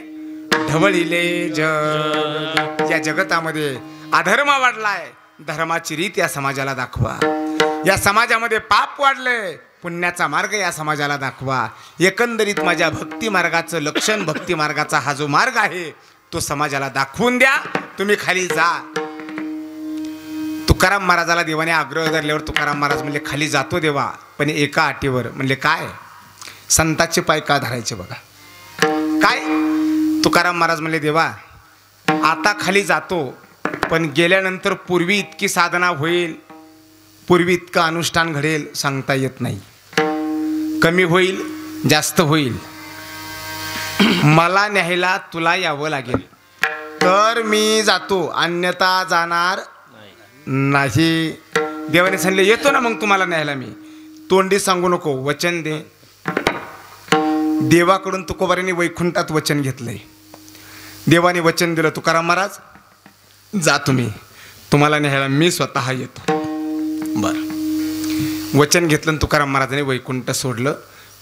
ढवळिले जग. या जगतामध्ये अधर्म वाढलाय, धर्माची रीत या समाजाला दाखवा. या समाजामध्ये पाप वाढलंय, पुण्याचा मार्ग या समाजाला दाखवा. एकंदरीत माझ्या भक्ती मार्गाचं लक्षण, भक्ती मार्गाचा हा जो मार्ग आहे तो समाजाला दाखवून द्या. तुम्ही खाली जा. तुकाराम महाराजाला देवाने आग्रह धरल्यावर तुकाराम महाराज म्हणले खाली जातो देवा, पण एका अटीवर. म्हणले काय? संताचे पाय का धरायचे बघा. काय? तुकाराम महाराज म्हणले देवा आता खाली जातो, पण गेल्यानंतर पूर्वी इतकी साधना होईल, पूर्वी इतकं अनुष्ठान घडेल सांगता येत नाही. कमी होईल, जास्त होईल. मला न्यायला तुला यावं लागेल तर मी जातो, अन्यथा जाणार नाही. देवाने सांगितले येतो ना मग तुम्हाला न्यायला मी. तोंडी सांगू नको, वचन दे. देवाकडून तुकोबारांनी वैकुंठात वचन घेतलंय. देवाने वचन दिलं तुकाराम महाराज जा तुम्ही, तुम्हाला न्यायला मी स्वतः येतो. बर वचन घेतलं तुकाराम महाराजांनी वैकुंठ सोडलं.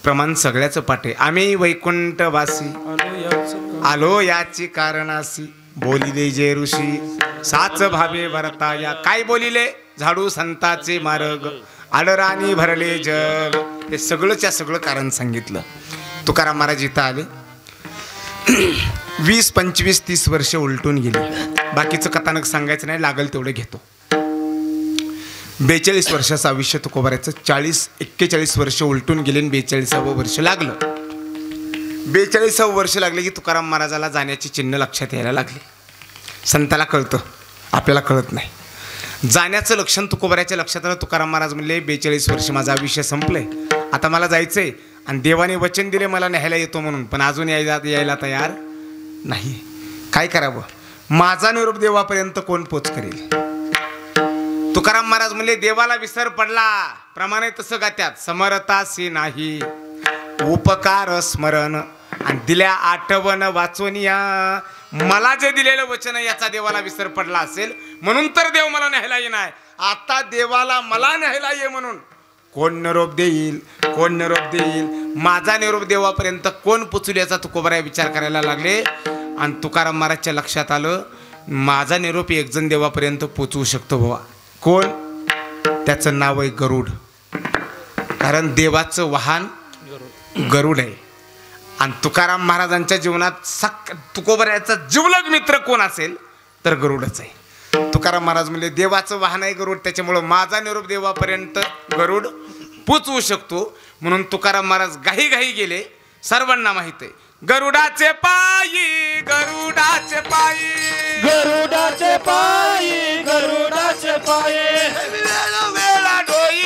प्रमाण सगळ्याचं पाठे. आम्ही वैकुंठवासी आलो याची कारणासी, बोलिले जे ऋषी साच भावे भरताया. काय बोलिले? झाडू संताचे मार्ग, आडराणी भरले जग. हे सगळंच्या सगळं कारण सांगितलं. तुकाराम महाराज इथं आले. 20, 25, 30 वर्ष उलटून गेली. बाकीचं कथानक सांगायचं नाही, लागल तेवढं घेतो. 42 वर्षाचं आयुष्य तुकोबाऱ्याचं 41 वर्ष उलटून गेले आणि 42वं वर्ष लागलं. 42वं वर्ष लागले की तुकाराम महाराजाला जाण्याची चिन्ह लक्षात यायला लागली. संताला कळतं, आपल्याला कळत नाही. जाण्याचं लक्षण तुकोबाऱ्याच्या लक्षात आलं. तुकाराम महाराज म्हणले 42 वर्ष माझं आयुष्य संपलंय, आता मला जायचंय. आणि देवाने वचन दिले मला न्यायला येतो म्हणून, पण अजून यायला तयार नाही. काय करावं? माझा निरोप देवापर्यंत कोण पोच करेल? तुकाराम महाराज म्हणले देवाला विसर पडला प्रमाणे तसं गात्यात, समरतासी नाही उपकार स्मरण आणि दिल्या आठवण वाचोनिया. मला जे दिलेलं वचन याचा देवाला विसर पडला असेल म्हणून तर देव मला न्यायला येणार. आता देवाला मला न्यायला ये म्हणून कोण निरोप देईल, कोण निरोप देईल, माझा निरोप देवापर्यंत कोण पोचू याचा तुकोबारा विचार करायला लागले. आणि तुकाराम महाराजच्या लक्षात आलं माझा निरोप एक जण देवापर्यंत पोचवू शकतो बाबा. कोण? त्याचं नाव आहे गरुड. कारण देवाचं वाहन गरुड आहे. आणि तुकाराम महाराजांच्या जीवनात तुकोबाऱ्याचा जिवलग मित्र कोण असेल तर गरुडच आहे. तुकाराम महाराज म्हणले देवाचं वाहन आहे गरुड, त्याच्यामुळं माझा निरोप देवापर्यंत गरुड पोचवू शकतो. म्हणून तुकाराम महाराज घाई घाई गेले. सर्वांना माहित आहे गरुडाचे पायी, गरुडाचे पायी, गरुडाचे पायी, गरुडाचे पायी, वेळा वेळा डोई,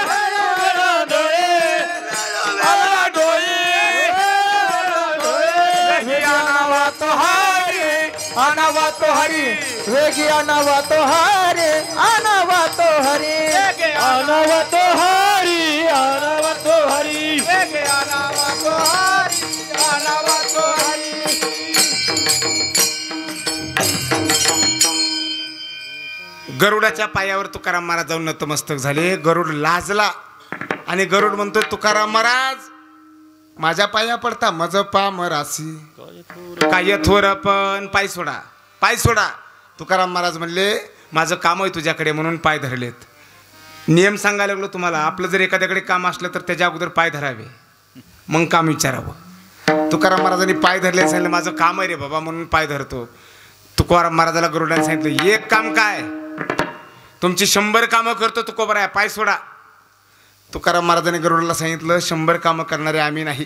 वेळा डोळे, वेळा डोळे, वेगी आनावा तो हरी, आनावा तो हरी, वेगी आनावा तो हरी, आनावा तो हरी, आनावा तो हरी, आनावा तो हरी, वेगी आनावा तो हरी, आनावा तो हरी. गरुडाच्या पायावर तुकाराम महाराज जाऊन नतमस्तक झाले. गरुड लाजला आणि गरुड म्हणतो तुकाराम महाराज माझ्या पाया पडता मज पा मरासी काय थोर पण पाय सोडा, पाय सोडा. तुकाराम महाराज म्हणले माझं काम आहे तुझ्याकडे म्हणून पाय धरलेत. नियम सांगायला लागलो तुम्हाला, आपलं जर एखाद्याकडे काम असलं तर त्याच्या अगोदर पाय धरावे मग काम विचारावं. तुकाराम महाराजांनी पाय धरले, सांगितलं माझं काम आहे रे बाबा म्हणून पाय धरतो. तुकाराम महाराजाला गरुडाने सांगितलं एक काम काय, तुमची 100 कामं करतो तुकोबारा, पाय सोडा. तुकाराम महाराजांनी गरुडाला सांगितलं 100 कामं करणारे आम्ही नाही,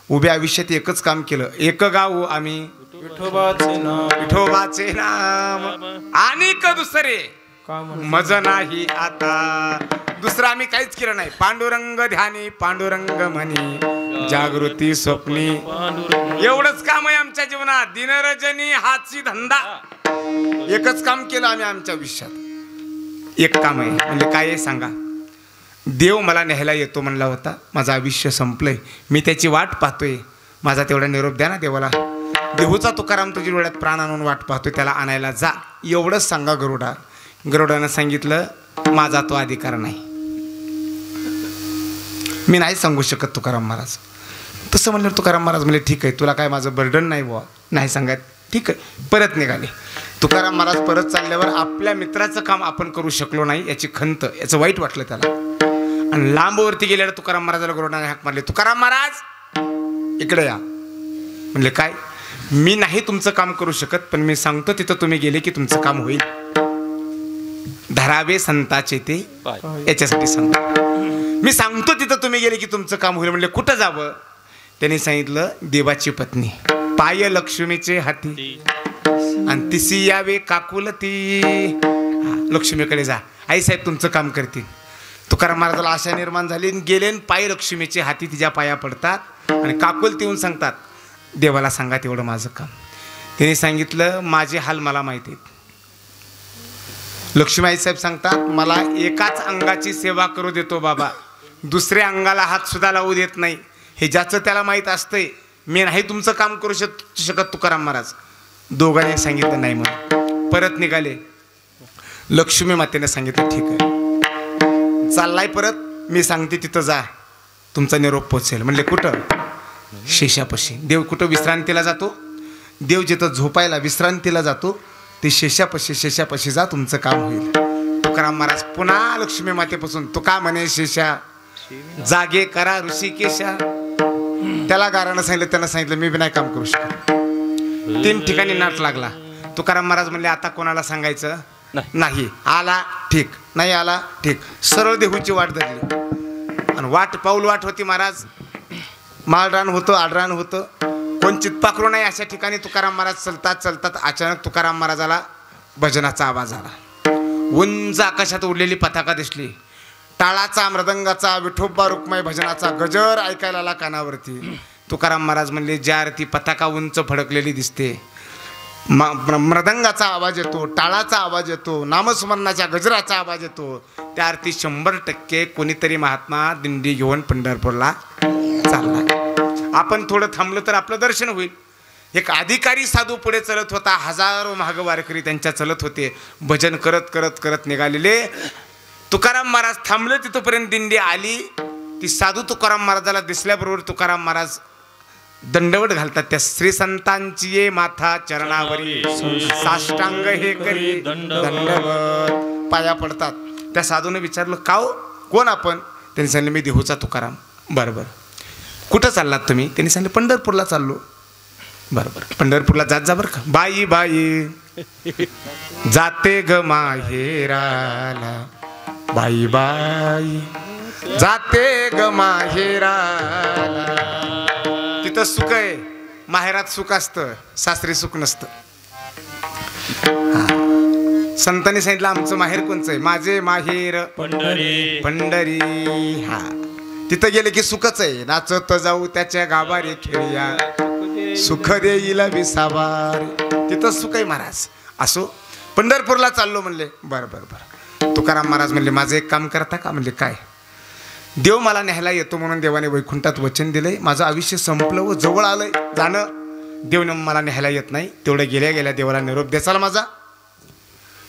उभ्या आयुष्यात एकच काम केलं, एक गाव आम्ही विठोबाचे नाम, विठोबाचे नाम आणि दुसरे मज नाही. आता दुसरं आम्ही काहीच केलं नाही. पांडुरंग ध्यानी, पांडुरंग म्हणी, जागृती स्वप्नी, एवढंच काम आहे आमच्या जीवनात. दिनरजनी हाची धंदा, एकच काम केलं आम्ही आमच्या आयुष्यात. एक काम आहे म्हणजे काय आहे सांगा. देव मला न्यायला येतो म्हणला होता, माझं आयुष्य संपलंय, मी त्याची वाट पाहतोय, माझा तेवढा निरोप द्या ना देवाला. देहूचा तुकाराम तुझ्या डोळ्यात प्राण आणून वाट पाहतोय, त्याला आणायला जा, एवढंच सांगा गरुडा. गरुडानं सांगितलं माझा तो अधिकार नाही, मी नाही सांगू शकत तुकाराम महाराज. तसं म्हणलं तुकाराम महाराज म्हणले ठीक आहे, तुला काय माझं बर्डन नाही बुवा, नाही सांगायत, ठीक आहे. परत निघाले. तुकाराम महाराज परत चालल्यावर आपल्या मित्राचं काम आपण करू शकलो नाही याची खंत, याचं वाईट वाटलं त्याला. आणि लांबवरती गेल्यावर तुकाराम महाराजाला गरुडाने हाक मारले, तुकाराम महाराज इकडे या. म्हणले काय? मी नाही तुमचं काम करू शकत, पण मी सांगतो तिथं तुम्ही गेले की तुमचं काम होईल. धरावे संताचे ते याच्यासाठी सांगतो, मी सांगतो तिथं तुम्ही गेले की तुमचं काम होईल. म्हणले कुठं जावं? त्यांनी सांगितलं देवाची पत्नी, पाय लक्ष्मीचे हाती आणि तिसी यावे काकुलती, लक्ष्मीकडे जा, आई साहेब तुमचं काम करतील. तुकाराम महाराजाला आशा निर्माण झाली, गेले पाय लक्ष्मीचे हाती तिच्या पाया पडतात आणि काकुलती येऊन सांगतात देवाला सांगा तेवढं माझं काम. त्यांनी सांगितलं माझे हाल मला माहिती आहेत. लक्ष्मी आईसाहेब सांगतात मला एकाच अंगाची सेवा करू देतो बाबा, दुसऱ्या अंगाला हात सुद्धा लावू देत नाही. हे ज्याचं त्याला माहीत असतंय, मी नाही तुमचं काम करू शकत तुकाराम महाराज. दोघांनी सांगितलं नाही म्हणून परत निघाले. लक्ष्मी मातेने सांगितलं ठीक आहे, चाललाय परत, मी सांगते तिथं जा, तुमचा निरोप पोचेल. म्हणले कुठं? शेषापाशी. देव कुठं विश्रांतीला जातो? देव जिथं झोपायला विश्रांतीला जातो ते शेषापाशी, शेषापाशी जा, तुमचं काम होईल. तुकाराम महाराज पुन्हा लक्ष्मी मातेपासून तुका म्हणे शेषा जागे करा ऋषिकेशा. त्याला गारानं सांगितलं, त्यानं सांगितलं मी बी नाही काम करू शकत. 3 ठिकाणी नाट लागला. तुकाराम महाराज म्हणले आता कोणाला सांगायचं? नाही आला ठीक, नाही आला ठीक, सरळ देहूची वाट धरली. आणि वाट पाऊल वाट होती महाराज. माळरान होतं, आडरान होतं, कोण चितपाखरू नाही अशा ठिकाणी तुकाराम महाराज चलतात चलतात अचानक तुकाराम महाराजाला भजनाचा आवाज आला. उंच आकाशात उडलेली पताका दिसली. टाळाचा, मृदंगाचा, विठोबा रुक्माई भजनाचा गजर ऐकायला आला कानावरती. तुकाराम महाराज म्हणले, ज्या ती पताका उंच फडकलेली दिसते, मृदंगाचा आवाज येतो, टाळाचा आवाज येतो, नामस्मरणाच्या गजराचा आवाज येतो, त्या अर्थी 100% कोणीतरी महात्मा दिंडी घेऊन पंढरपूरला चालला. आपण थोडं थांबलं तर आपलं दर्शन होईल. एक अधिकारी साधू पुढे चलत होता. हजारो महाग वारकरी त्यांच्या चलत होते. भजन करत करत करत निघालेले. तुकाराम महाराज थांबले. तिथपर्यंत दिंडी आली. ती साधू तुकाराम महाराजाला दिसल्याबरोबर तुकाराम महाराज दंडवट घालतात. त्या श्री संतांची ये माथा चरणावरी, साष्टांग हे करी दंडवत, पाया पडतात. त्या साधूने विचारलं, का हो, कोण आपण? त्यांनी सांगितलं, मी देहूचा तुकाराम. बरोबर, कुठं चाललात तुम्ही? त्यांनी सांगितलं, पंढरपूरला चाललो. बरोबर, पंढरपूरला जात जा बरं का. बाई बाई जाते ग माहेराला, बाई बाई जाते ग माहेराला. तिथं सुख आहे, माहेरात सुख असतं, सासरी सुख नसतं. संतांनी सांगितलं, आमचं माहेर कोणचं आहे? माझे माहेर पंढरी. पंढरी, हा, तिथं गेले की सुखच आहे. नाचत जाऊ त्याच्या गाभारे खेळ्या, सुख देईल विसावार. तिथं सुख आहे महाराज. असो, पंढरपूरला चाललो म्हणले. बरं बरं बरं. तुकाराम महाराज म्हणले, माझं एक काम करता का? म्हणले, काय? देव मला न्यायला येतो म्हणून देवाने वैकुंठात वचन दिलंय. माझं आयुष्य संपलं व जवळ आलंय जाणं. देवनं मला न्यायला येत नाही. तेवढं गेल्या गेल्या देवाला निरोप द्याचाल माझा.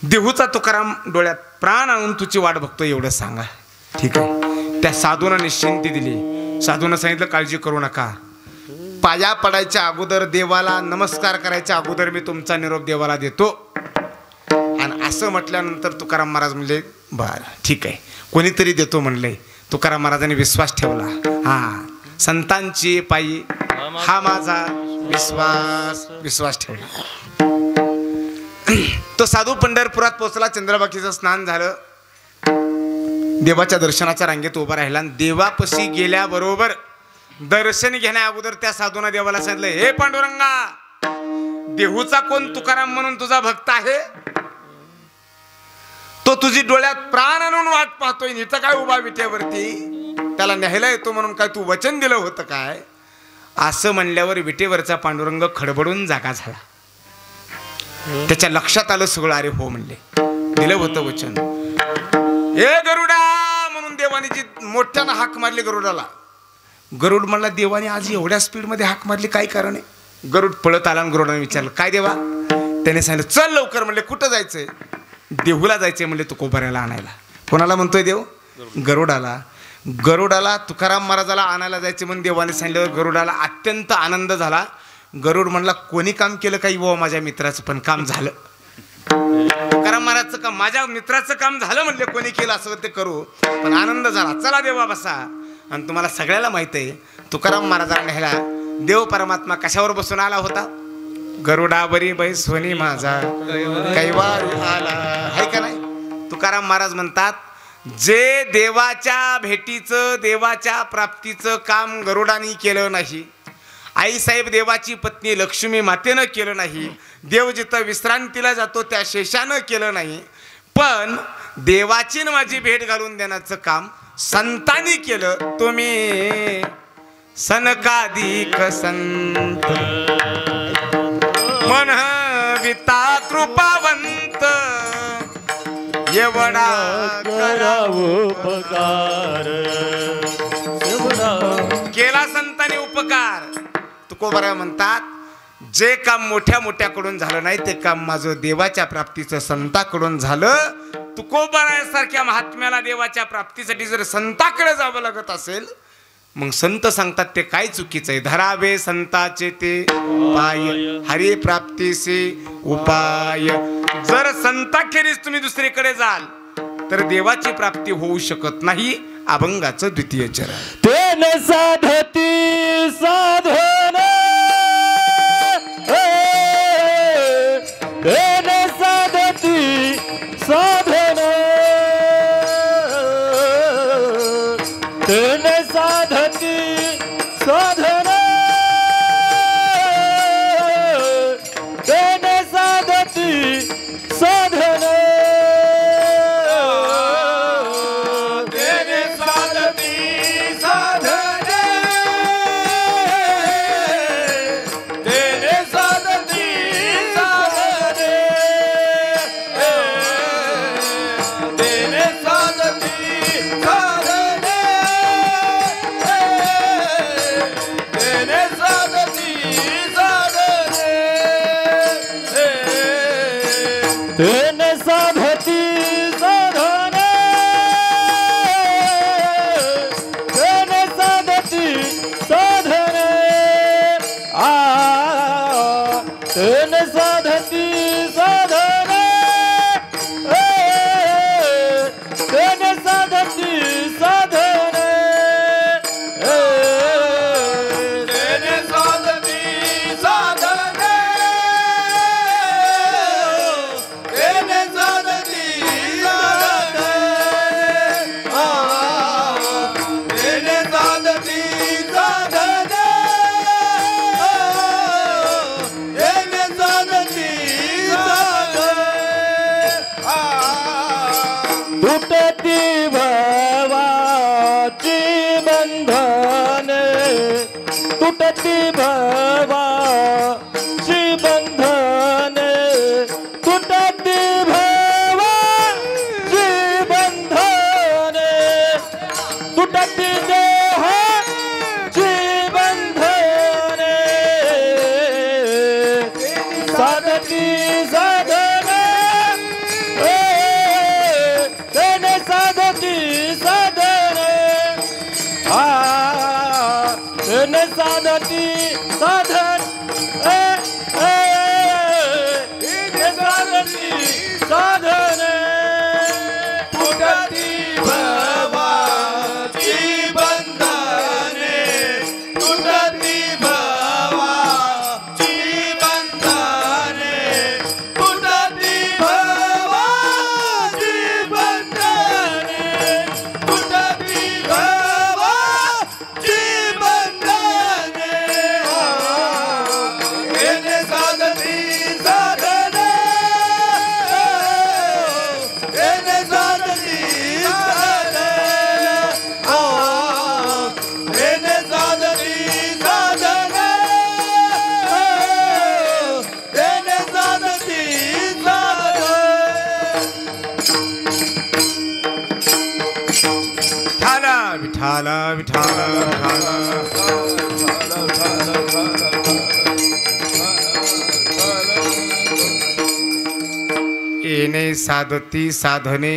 देहूचा तुकाराम डोळ्यात प्राण आणून तुझी वाट बघतो, एवढं सांगा. ठीक आहे. त्या साधूनं निश्चिंती दिली. साधूनं सांगितलं, काळजी करू नका. पाया पडायच्या अगोदर, देवाला नमस्कार करायच्या अगोदर मी तुमचा निरोप देवाला देतो. आणि असं म्हटल्यानंतर तुकाराम महाराज म्हणले, बरं ठीक आहे, कोणीतरी देतो म्हणले. तुकाराम महाराजांनी विश्वास ठेवला. हा, संतांची पायी हा माझा विश्वास ठेवला. तो साधू पंढरपुरात पोहोचला. चंद्रबाकीचं स्नान झालं. देवाच्या दर्शनाच्या रांगेत उभा राहिला. देवापशी गेल्याबरोबर दर्शन घेण्या अगोदर त्या साधूने देवाला सांगितलं, हे पांडुरंगा, देहूचा कोण तुकाराम म्हणून तुझा भक्त आहे? तो तुझी डोळ्यात प्राण आणून वाट पाहतोय, इथं काय उभा विटेवरती? त्याला न्यायला येतो म्हणून काय तू वचन दिलं होतं काय? असं म्हणल्यावर विटेवरचा पांडुरंग खडबडून जागा झाला. त्याच्या लक्षात आलं सगळं. अरे हो म्हणले, दिलं होतं वचन. हे गरुडा म्हणून देवाने जी मोठ्यानं हाक मारली गरुडाला. गरुड म्हणला, देवाने आज एवढ्या स्पीडमध्ये हाक मारली, काय कारण आहे? गरुड पळत आला आणि गरुडाने विचारलं, काय देवा? त्याने सांगितलं, चल लवकर. म्हणले, कुठं जायचंय? देहूला जायचंय म्हणले, तुकोबाऱ्याला आणायला. कोणाला म्हणतोय देव? गरुडाला. गरुडाला तुकाराम महाराजाला आणायला जायचे म्हणून देवाने सांगितल्यावर गरुडाला अत्यंत आनंद झाला. गरुड म्हणला, कोणी काम केलं काही बुवा माझ्या मित्राचं, पण काम झालं. तुकाराम महाराजचं काम, माझ्या मित्राचं काम झालं म्हणले. कोणी केलं असं ते करू, पण आनंद झाला. चला देवा बसा. आणि तुम्हाला सगळ्याला माहित आहे, तुकाराम महाराजांना न्यायला देव परमात्मा कशावर बसून आला होता? गरुडावरी बैसोनी माझा कैवार आला, आहे का नाही? तुकाराम महाराज म्हणतात, जे देवाच्या भेटीचं, देवाच्या प्राप्तीचं काम गरुडाने केलं नाही, आईसाहेब देवाची पत्नी लक्ष्मी मातेनं केलं नाही, देव जिथं विश्रांतीला जातो त्या शेषानं केलं नाही, पण देवाची माझी भेट घालून देण्याचं काम संतांनी केलं. तुम्ही सनकादिक संत मन विता कृपावंत, एवढा करावं उपकार, केला संतांनी उपकार. तुकोबाराय म्हणतात, जे काम मोठ्या मोठ्याकडून झालं नाही ते काम माझं देवाच्या प्राप्तीचं संताकडून झालं. तुकोबारायासारख्या महात्म्याला देवाच्या प्राप्तीसाठी जर संताकडे जावं लागत असेल, मग संत सांगतात ते काय चुकीचं आहे. धरावे संताचे ते पाय, हरी प्राप्तीचे उपाय. जर संताखेरीज तुम्ही दुसरीकडे जाल तर देवाची प्राप्ती होऊ शकत नाही. अभंगाचं द्वितीय चरण. तेन साधती साधन, तेन साधती तेने साधती साधन तेने साधती साधन तेने साधती साधन तेने साधती साधन तेने साधती साधन तेने साधती साधन तेने साधती साधन तेने साधती साधन तेने साधती साधन तेने साधती साधन तेने साधती साधन तेने साधती साधन तेने साधती साधन तेने साधती साधन तुटती भवाची बंधने तुटती भवाची बंधने तुटती भवाची बंधने तुटती देहाची बंधने साधती साधन तेने साधती साधन तेने साधती साधन तेने साधती साधन तुटती भवाची बंधने तुटती भवाची बंधने तुटती भवाची बंधने तुटती भवाची बंधने तेने साधती साधन तेने साधती साधन तेने साधती साधन तेने साधती साधन विठाला विठाला विठाला येणे साधती साधने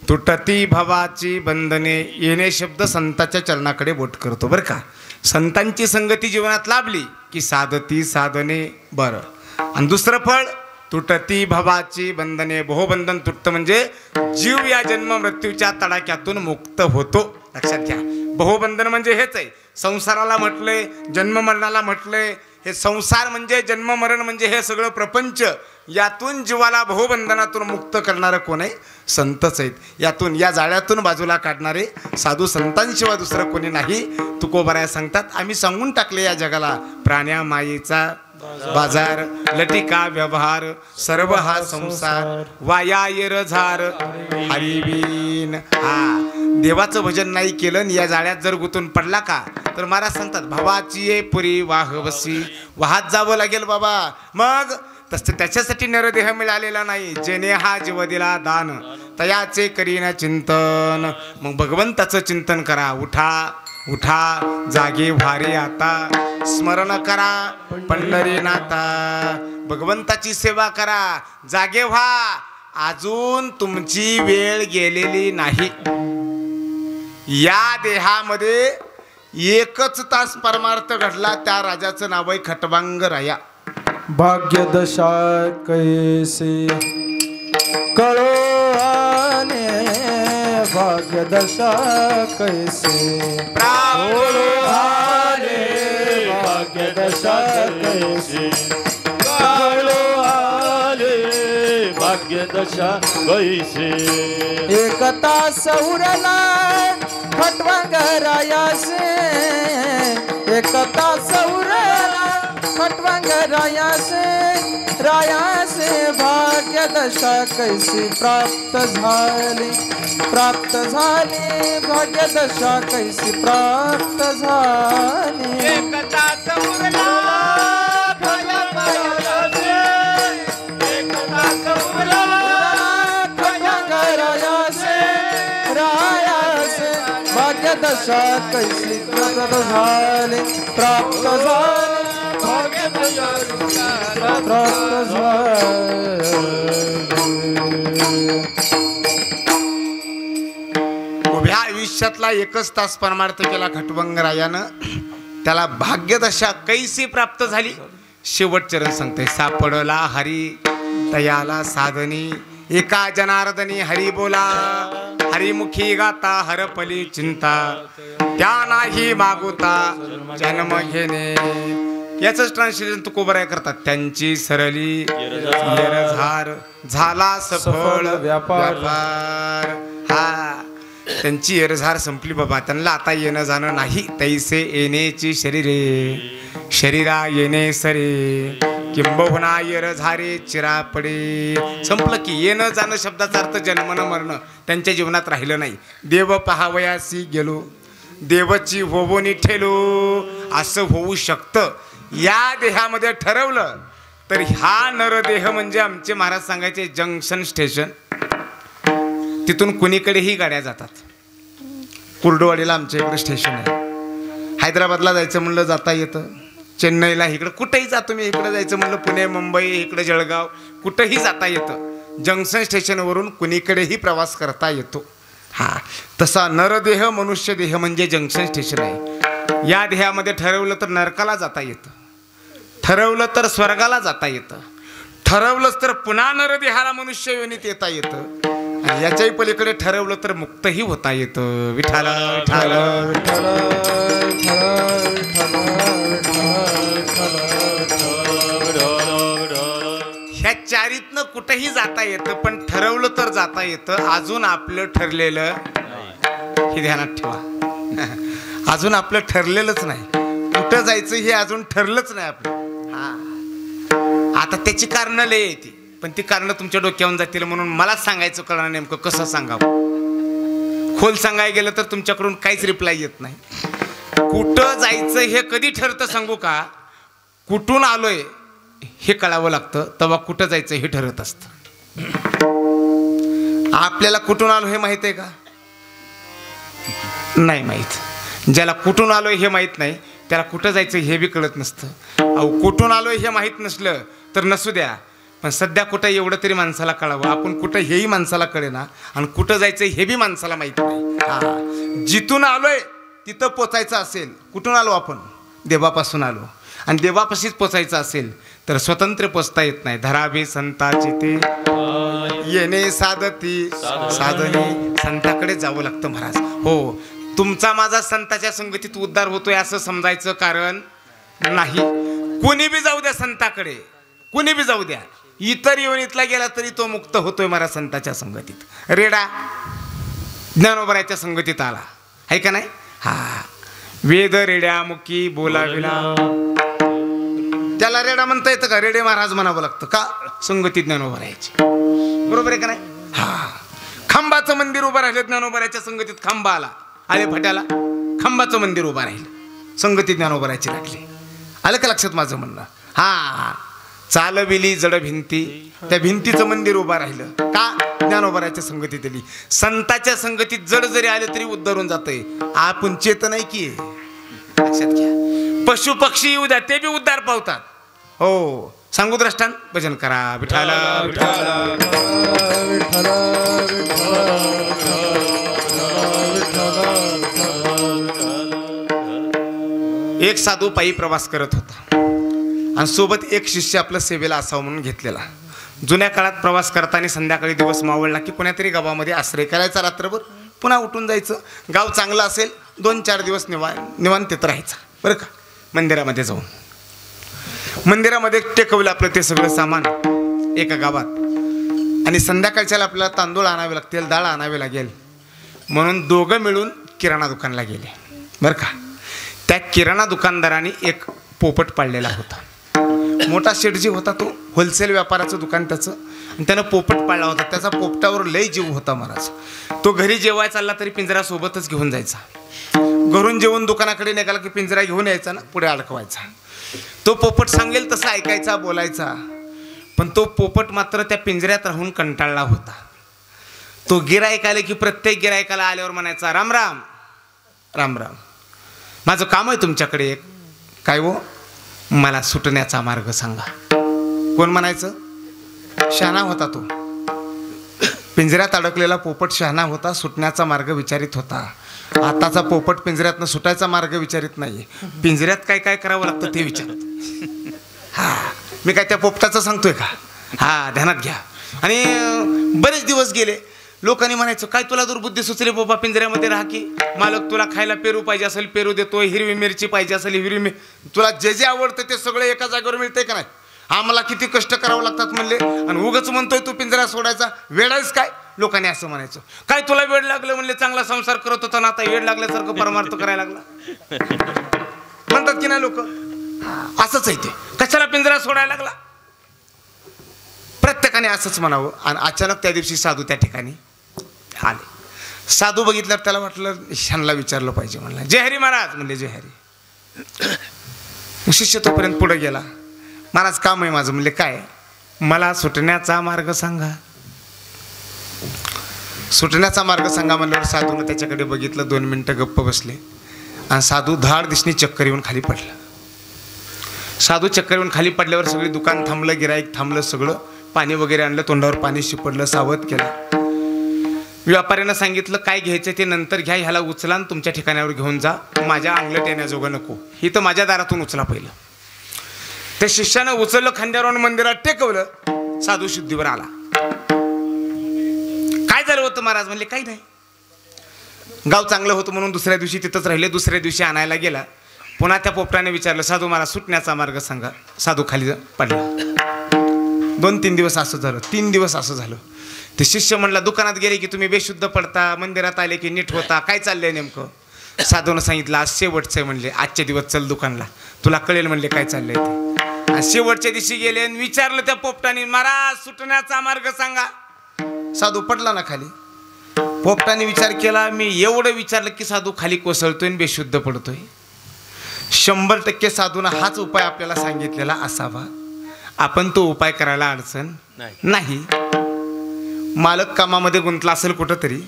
तुटती भवाची बंधने. येणे शब्द संताच्या चरणाकडे बोट करतो बरं का. संतांची संगती जीवनात लाभली की साधती साधने. बरं, आणि दुसरं फळ तुटती भवाची बंधने. भवबंधन तुटतं म्हणजे जीव या जन्म मृत्यूच्या तडाख्यातून मुक्त होतो. लक्षात घ्या, भवबंधन म्हणजे हेच आहे. संसाराला म्हटलंय, जन्म मरणाला म्हटलंय. हे संसार म्हणजे जन्म मरण म्हणजे हे सगळं प्रपंच. यातून जीवाला भवबंधनातून मुक्त करणारं कोण आहे? संतच आहेत. यातून या जाळ्यातून बाजूला काढणारे साधू संतांशिवाय दुसरं कोणी नाही. तुकोबाराया सांगतात, आम्ही सांगून टाकले या जगाला प्राण्या मायेचा बाजार, लटिका व्यवहार सर्व हा संसार, वाया येरझार हरिबीन. हा, देवाचं भजन नाही केलं आणि या जाळ्यात जर गुंतून पडला का तर महाराज सांगतात, भावाची ये पुरी वाहवसी. वाहत जावं लागेल बाबा. मग तसं त्याच्यासाठी नरदेह मिळालेला नाही. जेने हा जीव दिला दान तयाचे करीन चिंतन. मग भगवंताचं चिंतन करा. उठा उठा जागे व्हारे आता, स्मरण करा पंढरीनाथा. भगवंताची सेवा करा, जागे व्हा. अजून तुमची वेळ गेलेली नाही. या देहामध्ये एकच तास परमार्थ घडला. त्या राजाचं नाव आहे खटवांग राया. भाग्यदशा कैसे कळो आने, भाग्यदशा कैसे कळो आने, भाग्यदशा कैसे कळो आने, भाग्यदशा कैसे. एक तास उरला खटवांगरायासे एक तास उरला खटवांगरायासे रायासे भाग्यदशा कैसी प्राप्त झाली भाग्यदशा कैसी प्राप्त झाली एकता समोरला खटवांगरायासे एकता समोरला खटवांगरायासे रायासे भाग्यदशा कैसी प्राप्त झाली उभ्या आयुष्यातला एकच तास परमार्थ केला खटवंगरायानं, त्याला भाग्यदशा कैसी प्राप्त झाली. शेवट चरण सांगते, सापडला हरी तयाला साधनी एका जनार्दनी हरी बोला हरिमुखी गाता हरपली चिंता त्या नाही मागुता जन्म घेणे. याच ट्रान्सलेशन तुकोबराय करतात. त्यांची सरली येरझार झाला सफळ व्यापार. हा, त्यांची येरझार संपली बाबा. त्यांना आता येणं जाणं नाही. तैसे येण्याची शरीरा येणे सरे किंबहुना येरझारे चिरापडे. संपलं की येणं जाणं शब्दाचा अर्थ जन्मनं मरणं त्यांच्या जीवनात राहिलं नाही. देव पहावयासी गेलो देवची होवोनी ठेलो. असं होऊ शकतं या देहामध्ये ठरवलं तर हा नरदेह म्हणजे आमचे महाराज सांगायचे जंक्शन स्टेशन. तिथून कुणीकडेही गाड्या जातात. कुर्डवाडीला आमच्या इकडे स्टेशन आहे. हैदराबादला जायचं म्हणलं जाता येतं. चेन्नईला इकडं कुठेही जातो मी. इकडं जायचं म्हणलं पुणे मुंबई इकडं जळगाव कुठंही जाता येतं. जंक्शन स्टेशनवरून कुणीकडेही प्रवास करता येतो. हा, तसा नरदेह मनुष्य देह म्हणजे जंक्शन स्टेशन आहे. या देहामध्ये ठरवलं तर नरकाला जाता येतं, ठरवलं तर स्वर्गाला जाता येतं, ठरवलंच तर पुन्हा नरदेहाला मनुष्य योनीत येता येतं. आणि याच्याही पलीकडे ठरवलं तर मुक्तही होता येतं. विठाला विठाला ह्या चारीतनं कुठेही जाता येतं. पण ठरवलं तर जाता येतं. अजून आपलं ठरलेलं हे ध्यानात ठेवा. अजून आपलं ठरलेलंच नाही. कुठं जायचं हे अजून ठरलंच नाही आपलं. हा, आता त्याची कारणं लय येते, पण ती कारणं तुमच्या डोक्यावरून जातील. म्हणून मलाच सांगायचं कळणार नेमकं कसं सांगावं. खोल सांगायला गेलं तर तुमच्याकडून काहीच रिप्लाय येत नाही. कुठं जायचं हे कधी ठरतं सांगू का? कुठून आलोय हे कळावं लागतं, तेव्हा कुठं जायचं हे ठरत असतं. आपल्याला कुठून आलो हे माहित आहे का? नाही माहीत. ज्याला कुठून आलोय हे माहीत नाही त्याला कुठं जायचं हे बी कळत नसतं. अहो, कुठून आलोय हे माहीत नसलं तर नसू द्या, पण सध्या कुठं एवढं तरी माणसाला कळावं. आपण कुठं हेही माणसाला कळेना आणि कुठं जायचं हे बी माणसाला माहीत नाही. हा, जिथून आलोय तिथं पोचायचं असेल. कुठून आलो आपण? देवापासून आलो. आणि देवापाशीच पोचायचं असेल तर स्वतंत्र पोचता येत नाही. धरावे संताची ते येणे साधती साधने. संताकडे जावं लागतं महाराज. हो, तुमचा माझा संताच्या संगतीत उद्धार होतोय असं समजायचं कारण नाही. कुणी बी जाऊ द्या संताकडे, कुणी बी जाऊ द्या. इतर योनीतला गेला तरी तो मुक्त होतोय महाराज संताच्या संगतीत. रेडा ज्ञानोबराच्या संगतीत आला आहे का नाही? हा, वेद रेड्यामुखी बोलाविला. त्याला रेडा म्हणता येतं का? रेडे महाराज म्हणावं लागतं का? संगतीत ज्ञानोबरायची. बरोबर आहे का नाही? हा, खांबाचं मंदिर उभं राहिलं ज्ञानोबराच्या संगतीत. खांबा आला, आले फट्याला खांबाचं मंदिर उभं राहिलं, संगतीत ज्ञानोबराची लागली. आलं का लक्षात माझं म्हणणं? हा, चालविली जड भिंती, त्या भिंतीचं मंदिर उभं राहिलं का? ज्ञानोबराच्या संगतीत आली. संताच्या संगतीत जड जरी आले तरी उद्धरून जातंय. आपण चेतन नाही की, लक्षात घ्या. पशु पक्षी येऊ द्या ते बी उद्धार पावतात. हो, सांगू द्रष्टांत भजन करा. विठाला विठाला एक साधू पायी प्रवास करत होता आणि सोबत एक शिष्य आपलं सेवेला असावं म्हणून घेतलेला. जुन्या काळात प्रवास करताना संध्याकाळी दिवस मावळला की कोण्यातरी गावामध्ये आश्रय करायचा रात्रभर, पुन्हा उठून जायचं. गाव चांगलं असेल 2-4 दिवस निवांत तिथं राहायचं. बरं का? मंदिरामध्ये जाऊन मंदिरामध्ये टेकवलं आपलं ते सगळं सामान एका गावात. आणि संध्याकाळच्याला आपल्याला तांदूळ आणावे लागतील, डाळ आणावी लागेल. म्हणून दोघं मिळून किराणा दुकानला गेले बरं का. त्या किराणा दुकानदाराने एक पोपट पाळलेला होता. मोठा शेठजी होता तो, होलसेल व्यापाराचं दुकान त्याचं, आणि त्यानं पोपट पाळला होता. त्याचा पोपटावर लय जीव होता महाराज. तो घरी जेवाय चालला तरी पिंजरा सोबतच घेऊन जायचा. घरून जेवून दुकानाकडे निघाला की पिंजरा घेऊन यायचा ना, पुढे अडकवायचा. तो पोपट सांगेल तसं ऐकायचा, बोलायचा. पण तो पोपट मात्र त्या पिंजऱ्यात राहून कंटाळला होता. तो गिराईक आले की प्रत्येक गिराईकाला आल्यावर म्हणायचा, राम राम राम राम, माझं काम आहे तुमच्याकडे एक. काय हो? मला सुटण्याचा मार्ग सांगा. कोण म्हणायचं? शहाणा होता तो. पिंजऱ्यात अडकलेला पोपट शहाणा होता, सुटण्याचा मार्ग विचारित होता. आताचा पोपट पिंजऱ्यातनं सुटायचा मार्ग विचारित नाही, पिंजऱ्यात काय काय करावं लागतं ते विचारत. हा, मी काय त्या पोपटाचं सांगतोय का? हा, ध्यानात घ्या. आणि बरेच दिवस गेले. लोकांनी म्हणायचं, काय तुला दुर्बुद्धी सुचली बाबा, पिंजऱ्यामध्ये राहा की. मालक तुला खायला पेरू पाहिजे असेल पेरू देतोय, हिरवी मिरची पाहिजे असेल हिरवी तुला जे जे आवडतं ते सगळं एका जागेवर मिळतंय का नाही? आम्हाला किती कष्ट करावं लागतात म्हणले, आणि उगाच म्हणतोय तू पिंजरा सोडायचा, वेडायच काय? लोकांनी असं म्हणायचं. काय तुला वेड लागलं म्हणले, चांगला संसार करत होता ना, आता वेड लागल्यासारखं परमार्थ करायला लागला म्हणतात की नाही लोक. असंच आहे ते, कशाला पिंजरा सोडायला लागला? प्रत्येकाने असंच म्हणावं. आणि अचानक त्या दिवशी साधू त्या ठिकाणी आले. साधू बघितल्यावर त्याला वाटलं ह्यांना विचारलं पाहिजे. म्हणलं, जय हरी महाराज. म्हणले, जय हरी. शिष्य तोपर्यंत पुढे गेला. महाराज काम आहे माझं. म्हणले, काय? मला सुटण्याचा मार्ग सांगा. सुटण्याचा मार्ग सांगा म्हणल्यावर साधूनं त्याच्याकडे बघितलं. 2 मिनिटं गप्प बसले आणि साधू धाड दिसणी चक्कर येऊन खाली पडला. साधू चक्कर येऊन खाली पडल्यावर सगळी दुकान थांबलं, गिराईक थांबलं, सगळं पाणी वगैरे आणलं, तोंडावर पाणी शिपडलं, सावध केलं. व्यापाऱ्यानं सांगितलं, काय घ्यायचं ते नंतर घ्या, ह्याला उचला आणि तुमच्या ठिकाणावर घेऊन जा, माझ्या अंगलट येण्याजोगं नको, ही तर माझ्या दारातून उचला पहिलं. त्या शिष्यानं उचललं, खांद्यावर मंदिरात टेकवलं. साधू शुद्धीवर आला. काय झालं होतं महाराज? म्हणले, काही नाही. गाव चांगलं होतं म्हणून दुसऱ्या दिवशी तिथंच राहिले. दुसऱ्या दिवशी आणायला गेला. पुन्हा त्या पोपटाने विचारलं, साधू मला सुटण्याचा मार्ग सांगा. साधू खाली पडला. 2-3 दिवस असं झालं, 3 दिवस असं झालं. ते शिष्य म्हणला, दुकानात गेले की तुम्ही बेशुद्ध पडता, मंदिरात आले की नीट होता, काय चाललंय नेमकं? साधूनं सांगितलं, आज शेवटचं आहे म्हणले, आजच्या दिवस चल दुकानला, तुला कळेल म्हणले काय चाललंय ते. आज शेवटच्या दिवशी गेले आणि विचारलं त्या पोपटाने, महाराज सुटण्याचा मार्ग सांगा. साधू पडला ना खाली. पोपटाने विचार केला, मी एवढं विचारलं की साधू खाली कोसळतोय आणि बेशुद्ध पडतोय. 100% साधूनं हाच उपाय आपल्याला सांगितलेला असावा. आपण तो उपाय करायला अडचण नाही. मालक कामामध्ये गुंतला असेल कुठंतरी,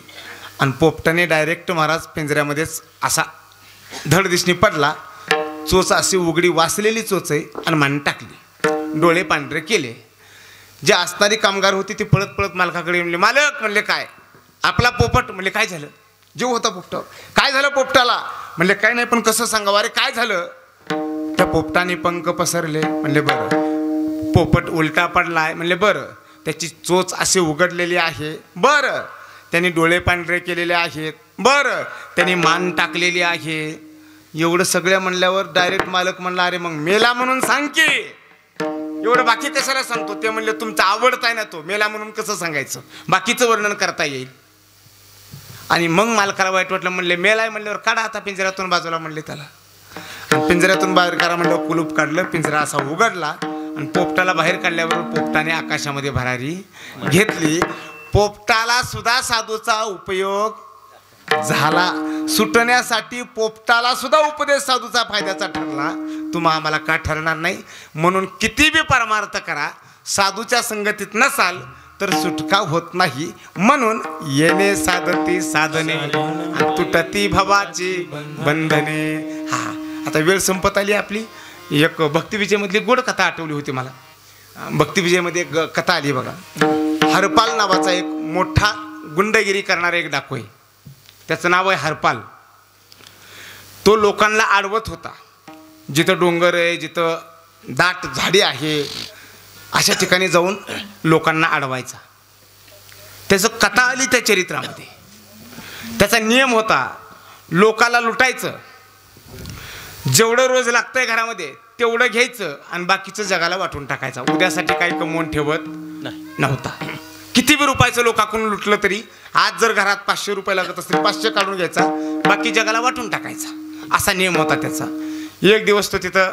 आणि पोपटाने डायरेक्ट महाराज पिंजऱ्यामध्येच असा धड दिसणी पडला. चोच अशी उघडी वाचलेली चोच आहे, आणि मान टाकली, डोळे पांढरे केले. जे असणारी कामगार होती ती पळत पळत मालकाकडे म्हणले, मालक. म्हणले, काय? आपला पोपट. म्हणले, काय झालं? जीव होता पोपटावर. काय झालं पोपटाला? म्हणले, काय नाही, पण कसं सांगावं? अरे काय झालं? त्या पोपटाने पंख पसरले. म्हणले, बरं. पोपट उलटा पडलाय. म्हणले, बरं. त्याची चोच अशी उघडलेली आहे. बरं. त्यांनी डोळे पांढरे केलेले आहेत. बरं. त्यांनी मान टाकलेली आहे. एवढं सगळं म्हणल्यावर डायरेक्ट मालक म्हणला, अरे मग मेला म्हणून सांग की, एवढं बाकी कशाला सांगतो? ते म्हणले, तुमचा आवडता आहे ना तो, मेला म्हणून कसं सांगायचं, बाकीचं वर्णन करता येईल. आणि मग मालकाला वाईट वाटलं. म्हणले, मेलाय म्हणल्यावर काढा आता पिंजऱ्यातून बाजूला. म्हणले त्याला. पिंजऱ्यातून बाहेर काढा म्हणल्यावर कुलूप काढलं. पिंजरा असा उघडला आणि पोपटाला बाहेर काढल्यावर पोपटाने आकाशामध्ये भरारी घेतली. पोपटाला सुद्धा साधूचा उपयोग झाला. सुटण्यासाठी पोपटाला सुद्धा उपदेश साधूचा फायद्याचा ठरला. तुम्हा आम्हाला का ठरणार नाही? म्हणून किती बी परमार्थ करा, साधूच्या संगतीत नसाल तर सुटका होत नाही. म्हणून येणे साधती साधने, तुटती भवाची बंधने. हा, आता वेळ संपत आली आपली. एक भक्तिविजयमधली गोड कथा आठवली होती मला. भक्तिविजयमध्ये एक कथा आली बघा. हरपाल नावाचा एक मोठा गुंडगिरी करणारा एक डाकू आहे. त्याचं नाव आहे हरपाल. तो लोकांना आडवत होता. जिथं डोंगर आहे, जिथं दाट झाडी आहे, अशा ठिकाणी जाऊन लोकांना अडवायचा. त्याचं कथा आली त्या चरित्रामध्ये. त्याचा नियम होता, लोकाला लुटायचं, जेवढं रोज लागतंय घरामध्ये तेवढं घ्यायचं आणि बाकीचं जगाला वाटून टाकायचं. उद्यासाठी काही कमवून ठेवत नव्हता. किती बी रुपयाचं लोकांकडून लुटलं तरी, आज जर घरात 500 रुपये लागत असतील 500 काढून घ्यायचा, बाकी जगाला वाटून टाकायचा, असा नियम होता त्याचा. एक दिवस तो तिथं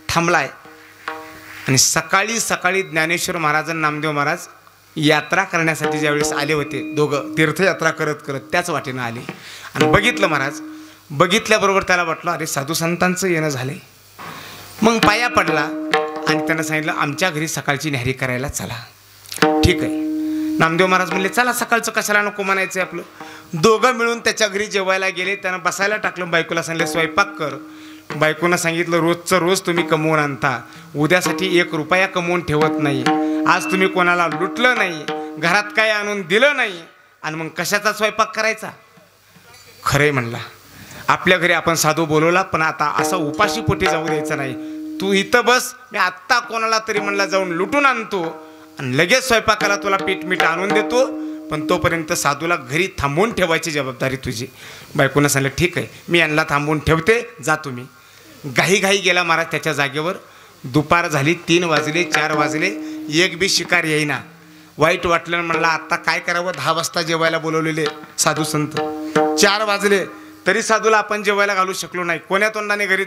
थांबलाय आणि सकाळी सकाळी ज्ञानेश्वर महाराज आणि नामदेव महाराज यात्रा करण्यासाठी ज्यावेळेस आले होते, दोघं तीर्थयात्रा करत करत त्याच वाटेनं आले आणि बघितलं महाराज. बघितल्याबरोबर त्याला वाटलं अरे साधू संतांचं येणं झालंय. मग पाया पडला आणि त्यानं सांगितलं आमच्या घरी सकाळची न्याहारी करायला चला. ठीक आहे. नामदेव महाराज म्हणले चला, सकाळचं कशाला नको म्हणायचं आपलं. दोघं मिळून त्याच्या घरी जेवायला गेले. त्यानं बसायला टाकलं. बायकोला सांगितलं स्वयंपाक कर. बायकोनं सांगितलं रोजचं रोज तुम्ही कमवून आणता, उद्यासाठी 1 रुपया कमवून ठेवत नाही, आज तुम्ही कोणाला लुटलं नाही, घरात काय आणून दिलं नाही, आणि मग कशाचा स्वयंपाक करायचा. खरंय म्हणला, आपल्या घरी आपण साधू बोलवला, पण आता असा उपाशी पोटी जाऊ द्यायचं नाही. तू इथं बस, मी आत्ता कोणाला तरी म्हणला जाऊन लुटून आणतो आणि लगेच स्वयंपाकाला तुला पीठ मीठ आणून देतो, पण तोपर्यंत साधूला घरी थांबवून ठेवायची जबाबदारी तुझी. बायकोनं सांगितलं ठीक आहे, मी यांना थांबवून ठेवते, जा तुम्ही. घाई गेला महाराज त्याच्या जागेवर. दुपार झाली, 3 वाजले, 4 वाजले, एक बी शिकार येईना. वाईट वाटलं, म्हणला आता काय करावं. 10 वाजता जेवायला बोलवलेले साधू संत, 4 वाजले तरी साधूला आपण जेवायला घालू शकलो नाही. कोण्या तोंडाने घरी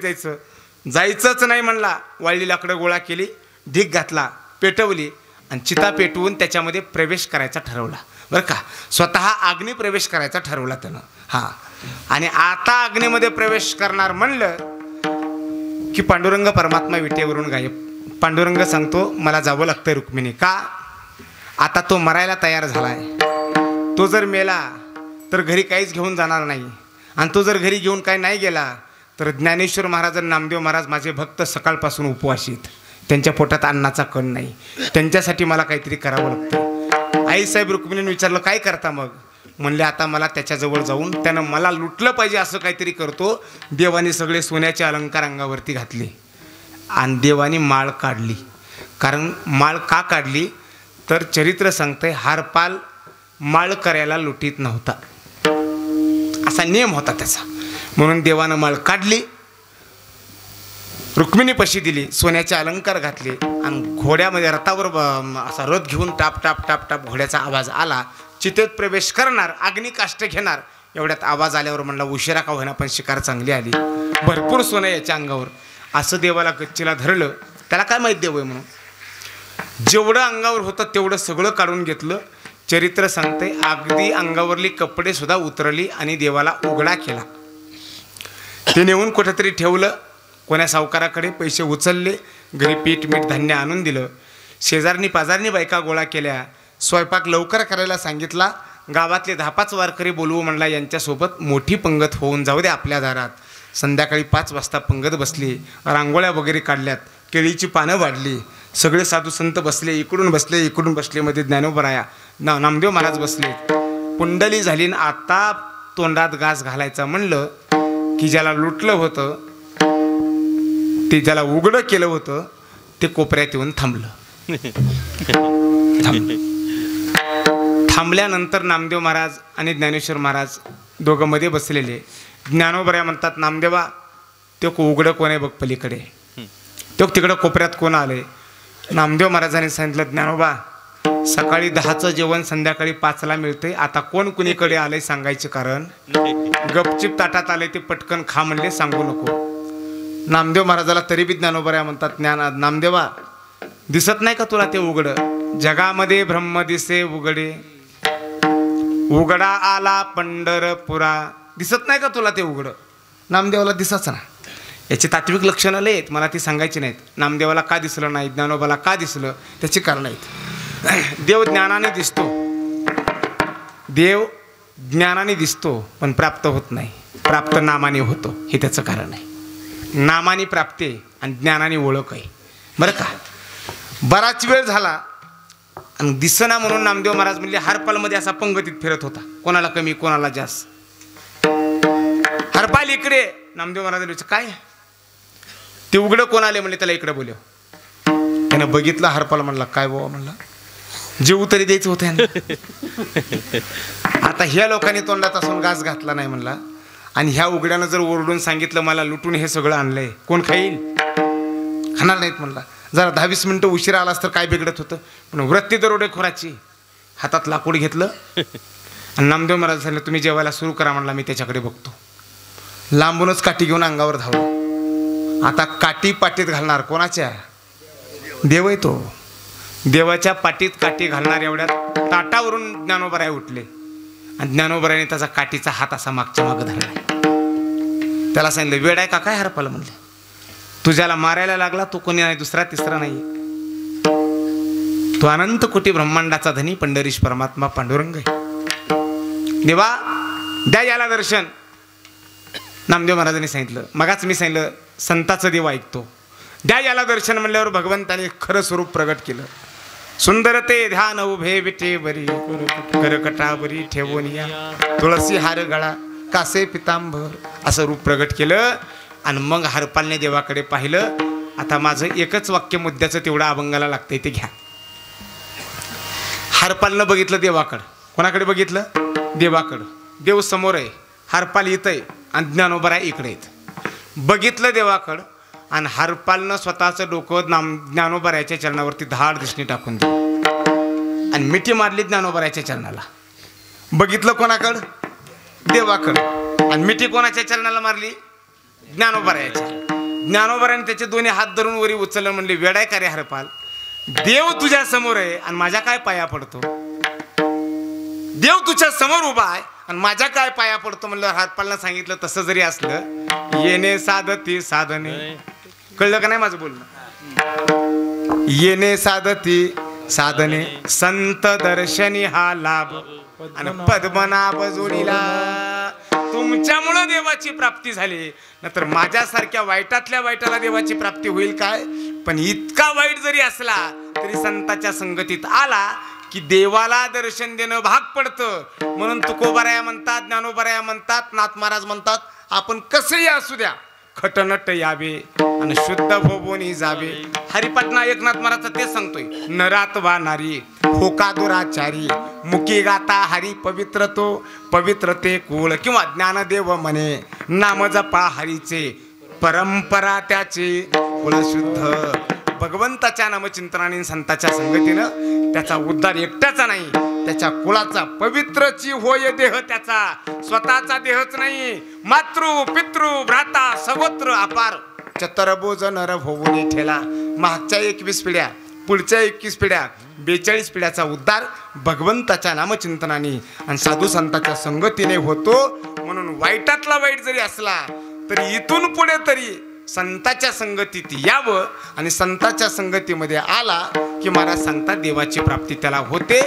जायचंच नाही म्हणला. वाळली लाकडं गोळा केली, ढीक घातला, पेटवली आणि चिता पेटवून त्याच्यामध्ये प्रवेश करायचा ठरवला बरं का. स्वतः अग्नी प्रवेश करायचा ठरवला त्यानं. हां, आणि आता अग्नीमध्ये प्रवेश करणार म्हणलं की पांडुरंग परमात्मा विटेवरून गायब. पांडुरंग सांगतो मला जावं लागतंय रुक्मिणी. का? आता तो मरायला तयार झालाय. तो जर मेला तर घरी काहीच घेऊन जाणार नाही, आणि तो जर घरी घेऊन काय नाही गेला तर ज्ञानेश्वर महाराज आणि नामदेव महाराज माझे भक्त सकाळपासून उपवासीत, त्यांच्या पोटात अन्नाचा कण नाही, त्यांच्यासाठी मला काहीतरी करावं लागतं. आईसाहेब रुक्मिणीने विचारलं काय करता मग. म्हणले आता मला त्याच्याजवळ जाऊन त्यानं मला लुटलं पाहिजे असं काहीतरी करतो. देवाने सगळे सोन्याचे अलंकार अंगावरती घातले आणि देवाने माळ काढली. कारण माळ का काढली तर चरित्र सांगतंय हारपाल माळ करायला लुटीत नव्हता, असा नियम होता त्याचा. म्हणून देवानं माळ काढली, रुक्मिणीपाशी दिली, सोन्याचे अलंकार घातले आणि घोड्यामध्ये रथावर असा रथ घेऊन टाप टाप टाप टाप घोड्याचा आवाज आला. चितेत प्रवेश करणार, अग्निकाष्ट घेणार. एवढ्यात आवाज आल्यावर म्हणला उशिरा का होईना पण शिकार चांगली आली, भरपूर सोनं याच्या अंगावर. असं देवाला गच्चीला धरलं. त्याला काय माहीत देव आहे म्हणून. जेवढं अंगावर होतं तेवढं सगळं काढून घेतलं. चरित्र सांगते अगदी अंगावरली कपडे सुद्धा उतरली आणि देवाला उघडा केला. ते नेऊन कुठेतरी ठेवलं. कोण्या सावकाराकडे पैसे उचलले, घरी पीठ मीठ धान्य आणून दिलं. शेजारनी पाजारनी बायका गोळा केल्या. स्वयंपाक लवकर करायला सांगितला. गावातले 10-5 वारकरी बोलवू म्हणला, यांच्यासोबत मोठी पंगत होऊन जाऊ दे आपल्या दारात. संध्याकाळी 5 वाजता पंगत बसली. रांगोळ्या वगैरे काढल्यात, केळीची पानं वाढली. सगळे साधू संत बसले, इकडून बसले इकडून बसले. मध्ये ज्ञानोबराया नामदेव महाराज बसले. पुंडली झाली. आता तोंडात घास घालायचा म्हणलं की ज्याला लुटलं होतं ते, ज्याला उघडं केलं होतं ते कोपऱ्यात येऊन थांबलं. थांबल्यानंतर नामदेव महाराज आणि ज्ञानेश्वर महाराज दोघं मध्ये बसलेले. ज्ञानोबराया म्हणतात नामदेवा ते उघडं कोण आहे बघ पलीकडे. तो तिकडं कोपऱ्यात कोण आले. नामदेव महाराजांनी सांगितलं ज्ञानोबा सकाळी 10चं जेवण संध्याकाळी 5ला मिळते. आता कोण कुणीकडे आलंय सांगायचे कारण. गपचिप ताटात आले ते पटकन खा म्हणले, सांगू नको. नामदेव महाराजाला तरी बी ज्ञानोबराया म्हणतात नामदेवा दिसत नाही का तुला ते उघडं. जगामध्ये ब्रह्म दिसे उघडे, उघडा आला पंढरपुरा. दिसत नाही का तुला ते उघडं. नामदेवाला दिसच ना. याची तात्विक लक्षणं लय आहेत, मला ती सांगायची नाहीत. नामदेवाला का दिसलं नाही, ज्ञानोबाला का दिसलं, त्याची कारणं आहेत. देव ज्ञानाने दिसतो, देव ज्ञानाने दिसतो पण प्राप्त होत नाही. प्राप्त नामाने होतो, हे त्याचं कारण आहे. नामाने प्राप्ती आणि ज्ञानाने ओळख आहे बरं का. बराच वेळ झाला आणि दिसना म्हणून नामदेव महाराज म्हणले हरपालमध्ये असा पंगतीत फिरत होता, कोणाला कमी कोणाला जास्त. हरपाल इकडे. नामदेव महाराज विचार काय ते उघडं कोण आले म्हणले, त्याला इकडे बोलव. त्यानं बघितलं. हरपाल म्हणला काय बाबा म्हणला, जेवू तरी द्यायचं होतं. आता ह्या लोकांनी तोंडात असून घास घातला नाही म्हणला, आणि ह्या उघड्यानं जर ओरडून सांगितलं मला लुटून हे सगळं आणलंय, कोण खाईल. खाणार नाहीत म्हणला. जरा 10-20 मिनिटं उशिरा आलास तर काय बिघडत होतं. पण वृत्ती दरोडेखोराची. हातात लाकूड घेतलं आणि नामदेव महाराज सांगितलं तुम्ही जेवायला सुरू करा म्हणला, मी त्याच्याकडे बघतो. लांबूनच काठी घेऊन अंगावर धावलं. आता काठी पाटीत घालणार कोणाच्या? देव आहे तो. देवाच्या पाटीत काठी घालणार एवढ्यात ताटावरून ज्ञानोबराय उठले आणि ज्ञानोबरायने त्याचा काठीचा हात असा मागच्या मागं धरला. त्याला सांगितलं, वेड आहे का काय हरपाल? म्हणले, तुझ्याला मारायला लागला तो कोणी नाही, दुसरा तिसरा नाही, तो अनंत कोटी ब्रह्मांडाचा धनी पंढरीश परमात्मा पांडुरंग आहे. देवा द्या याला दर्शन. नामदेव महाराजांनी सांगितलं, मगाच मी सांगितलं संताचं देव ऐकतो, द्या याला दर्शन म्हणल्यावर भगवंताने खरं स्वरूप प्रगट केलं. सुंदर ते ध्यान उभे विटे बरी करकटावरी ठेवून या, तुळसी हार गळा कासे पितांबर असं रूप प्रगट केलं. आणि मग हरपालने देवाकडे पाहिलं. आता माझं एकच वाक्य मुद्द्याचं तेवढं अभंगाला लागतंय ते घ्या. हरपालनं बघितलं देवाकडं. कोणाकडे बघितलं? देवाकडं. देव समोर आहे, हरपाल इथं आहे आणि ज्ञानोबराय इकडे आहेत. बघितलं देवाकडं आणि हरपालनं स्वतःचं डोकं ज्ञानोबरायच्या चरणावरती धाड दिसणी टाकून दिली आणि मिठी मारली ज्ञानोबरायच्या चरणाला. बघितलं कोणाकडं? देवाकडं. आणि मिठी कोणाच्या चरणाला मारली? ज्ञानोबरायच्या. ज्ञानोबरायने त्याचे दोन्ही हात धरून वरी उचललं. म्हणले, वेडाय का रे हरपाल? देव तुझ्या समोर आहे आणि माझ्या काय पाया पडतो? देव तुझ्या समोर उभा आहे आणि माझ्या काय पाया पडतो? म्हणलं. हरपालनं सांगितलं, तसं जरी असलं येणे साधती साधने. कळलं का नाही माझं बोलणं? येणे साधती साधने संत दर्शनी हा लाभ आणि पद्मनाभ जोडीला. तुमच्यामुळं देवाची प्राप्ती झाली, नंतर माझ्यासारख्या वाईटातल्या वाईटाला देवाची प्राप्ती होईल काय? पण इतका वाईट जरी असला तरी संताच्या संगतीत आला की देवाला दर्शन देणं भाग पडतं. म्हणून तुकोबाराया म्हणतात, ज्ञानोबाराया म्हणतात, नाथ महाराज म्हणतात, आपण कसंही असू द्या खटनट यावे आणि शुद्ध भोबोनी जावे. हरिपाटणा एकनाथ महाराज तेच सांगतोय, नरात वा नारी होका दुराचारी मुकी गाता हरी पवित्र तो पवित्र ते कुळ. किंवा ज्ञानदेव म्हणे नाम जपा हरीचे परंपरा त्याचे कुळ शुद्ध. भगवंताच्या नामचिंतनाने संताच्या संगतीनं त्याचा उद्धार एकट्याचा नाही, त्याच्या कुळाचा पवित्रची होय देह त्याचा. स्वतःचा देहच नाही, मातृ पितृ भ्राता सगोत्र अपार चतुर्भुज नर होऊन ठेला. मागच्या 21 पिढ्या, पुढच्या 21 पिढ्या, 42 पिढ्याचा उद्धार भगवंताच्या नामचिंतनाने आणि साधू संताच्या संगतीने होतो. म्हणून वाईटातला वाईट जरी असला तरी इथून पुढे तरी संताच्या संगतीत यावं आणि संताच्या संगतीमध्ये आला की महाराज सांगतात देवाची प्राप्ती त्याला होते.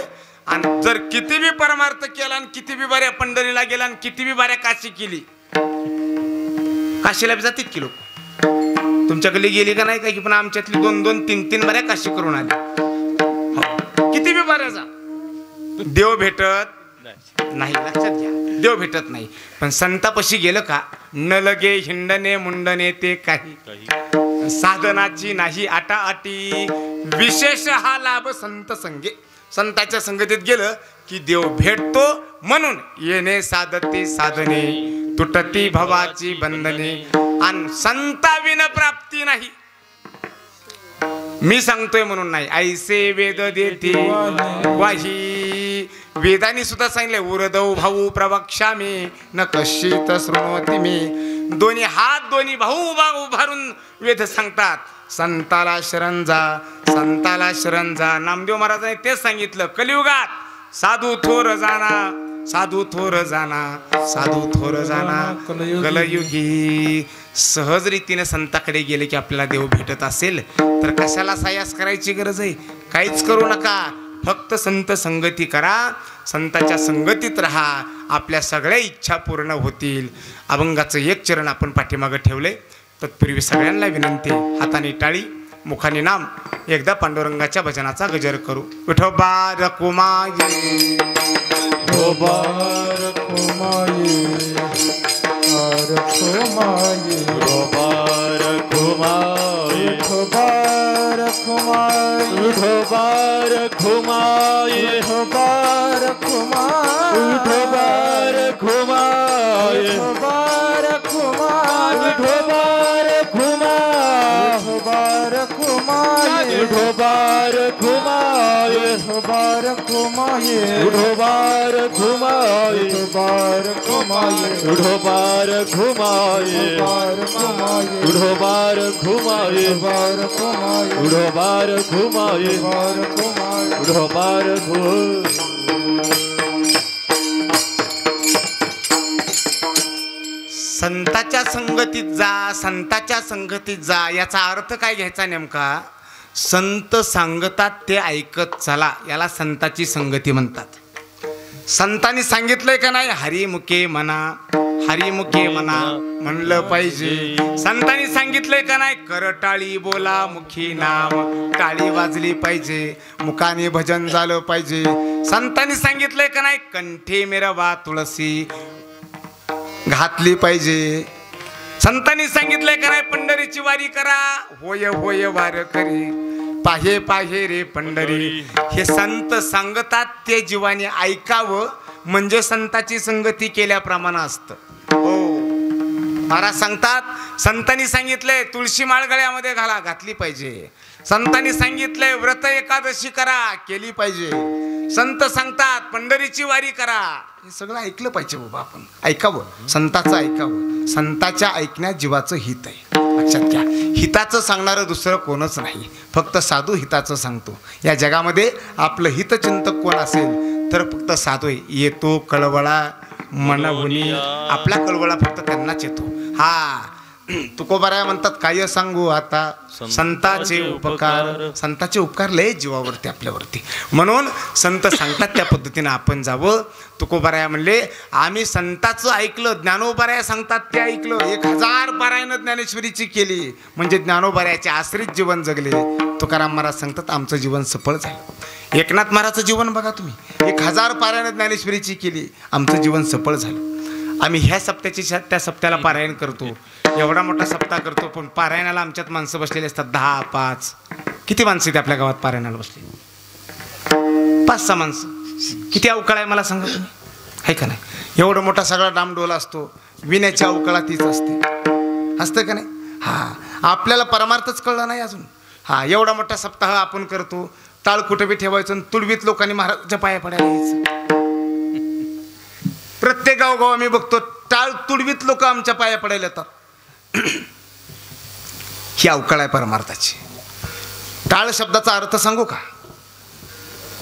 आणि जर किती बी परमार्थ केला आणि किती बी बऱ्या पंढरीला गेला आणि किती बी बऱ्या काशी केली, काशीला बी जातील की लोक. तुमच्याकडे गेली का नाही काय की, पण आमच्यातली 2-2, 3-3 बऱ्या काशी करून आली. किती बी बऱ्या जा, देव भेटत नाही. लक्षात घ्या, देव भेटत नाही. पण संतापाशी गेलं का न लगे हिंडणे मुंडणे ते काही साधनाची नाही आटाआटी. विशेष हा लाभ संत संगे. संताच्या संगतीत गेलं की देव भेटतो. म्हणून येणे साधते साधने तुटती भवाची बंधने आणि संताविन प्राप्ती नाही. मी सांगतोय म्हणून नाही, ऐसे वेद देते वाही. वेदांनी सुद्धा सांगितले, उरदौ भाऊ प्रवक्ष्यामी न कश्चित शृणोति मी. दोन्ही हात दोन्ही भाऊ उभारून वेद सांगतात, संताला शरण जा, संताला शरण जा. नामदेव महाराजांनी तेच सांगितलं, कलियुगात साधू थोर जाना, साधू थोर जाना, साधू थोर जाना. कलयुगी सहज रीतीने संताकडे गेले की आपल्याला देव भेटत असेल तर कशाला सायास करायची गरज आहे? काहीच करू नका, फक्त संत संगती करा, संताच्या संगतीत राहा, आपल्या सगळ्या इच्छा पूर्ण होतील. अभंगाचं एक चरण आपण पाठीमागं ठेवले. तत्पूर्वी सगळ्यांना विनंती, हाताने टाळी मुखाने नाम. एकदा पांडुरंगाच्या भजनाचा गजर करू. विठोबा रखुमाई, विठोबा रखुमाई, रखुमाई, विठोबा रखुमाई, विठोबा रखुमाई, विठोबा रखुमाई, विठोबा रखुमाई, विठोबा रखुमाई, विठोबा रखुमाई, विठोबा रखुमाई, विठोबा रखुमाई, विठोबार घुमाए विठोबार घुमाए विठोबार घुमाए विठोबार घुमाए विठोबार घुमाए विठोबार घुमाए विठोबार घुमाए विठोबार घुमाए संताच्या संगतीत जा, संताच्या संगतीत जा, याचा अर्थ काय घ्यायचा नेमका? संत सांगतात ते ऐकत चला, याला संताची संगती म्हणतात. संतांनी सांगितलंय का नाही, हरिमुखे म्हणा, हरिमुखे म्हणा म्हणलं पाहिजे. संतांनी सांगितलंय का नाही, कर टाळी बोला मुखी नाम, टाळी वाजली पाहिजे, मुखाने भजन झालं पाहिजे. संतांनी सांगितलंय का नाही, कंठे मिरवा तुळसी घातली पाहिजे. संतांनी सांगितलंय का नाही, पंढरीची वारी करा, होय होय वार करी, पाहे पाहे रे पंढरी. हे संत सांगतात ते जीवाने ऐकावं, म्हणजे संताची संगती केल्याप्रमाणे असतं. हो, महाराज सांगतात, संतांनी सांगितलंय तुळशी माळ गळ्यामध्ये घाला, घातली पाहिजे. संतांनी सांगितलंय व्रत एकादशी करा, केली पाहिजे. संत सांगतात पंढरीची वारी करा, हे सगळं ऐकलं पाहिजे बाबा. आपण ऐकावं, संताचं ऐकावं. संताच्या ऐकण्यात जीवाचं हित आहे, लक्षात घ्या. हिताचं सांगणारं दुसरं कोणच नाही, फक्त साधू हिताचं सांगतो. या जगामध्ये आपलं हितचिंतक कोण असेल तर फक्त साधू आहे. येतो कळवळा मनहुनी, आपला कळवळा फक्त त्यांनाच येतो. हा, तुकोबाराया म्हणतात, काय सांगू आता संताचे उपकार. संताचे उपकार लय जीवावरती, आपल्यावरती. म्हणून संत सांगतात त्या पद्धतीने आपण जावं. तुकोबाराया म्हणले, आम्ही संताचं ऐकलं, ज्ञानोबाराया सांगतात ते ऐकलं. 1000 पारायण ज्ञानेश्वरीची केली, म्हणजे ज्ञानोबारायाचे आश्रित जीवन जगले. तुकाराम महाराज सांगतात आमचं जीवन सफळ झालं. एकनाथ महाराजचं जीवन बघा तुम्ही, 1000 पारायण ज्ञानेश्वरीची केली, आमचं जीवन सफळ झालं. आम्ही ह्या सप्त्याची त्या सप्त्याला पारायण करतो, एवढा मोठा सप्ताह करतो, पण पारायणाला आमच्यात माणसं बसलेली असतात 10, 5. किती माणसं आहेत आपल्या गावात पारायणाला बसली? 5-6 माणसं. किती अवकाळ आहे मला सांगा तुम्ही, आहे का नाही? एवढा मोठा सगळा डामडोला असतो, विण्याची अवकाळा तीच असते, असतं का नाही? हा, आपल्याला परमार्थच कळला नाही अजून. हा, एवढा मोठा सप्ताह आपण करतो, टाळ कुठे बी ठेवायचं, तुडवीत लोकांनी महाराजच्या पाया पडायला यायचं. प्रत्येक गावगाव आम्ही बघतो, टाळ तुडवीत लोक आमच्या पाया पडायला येतात. ही अवकाळ आहे परमार्थाची. टाळ शब्दाचा अर्थ सांगू का?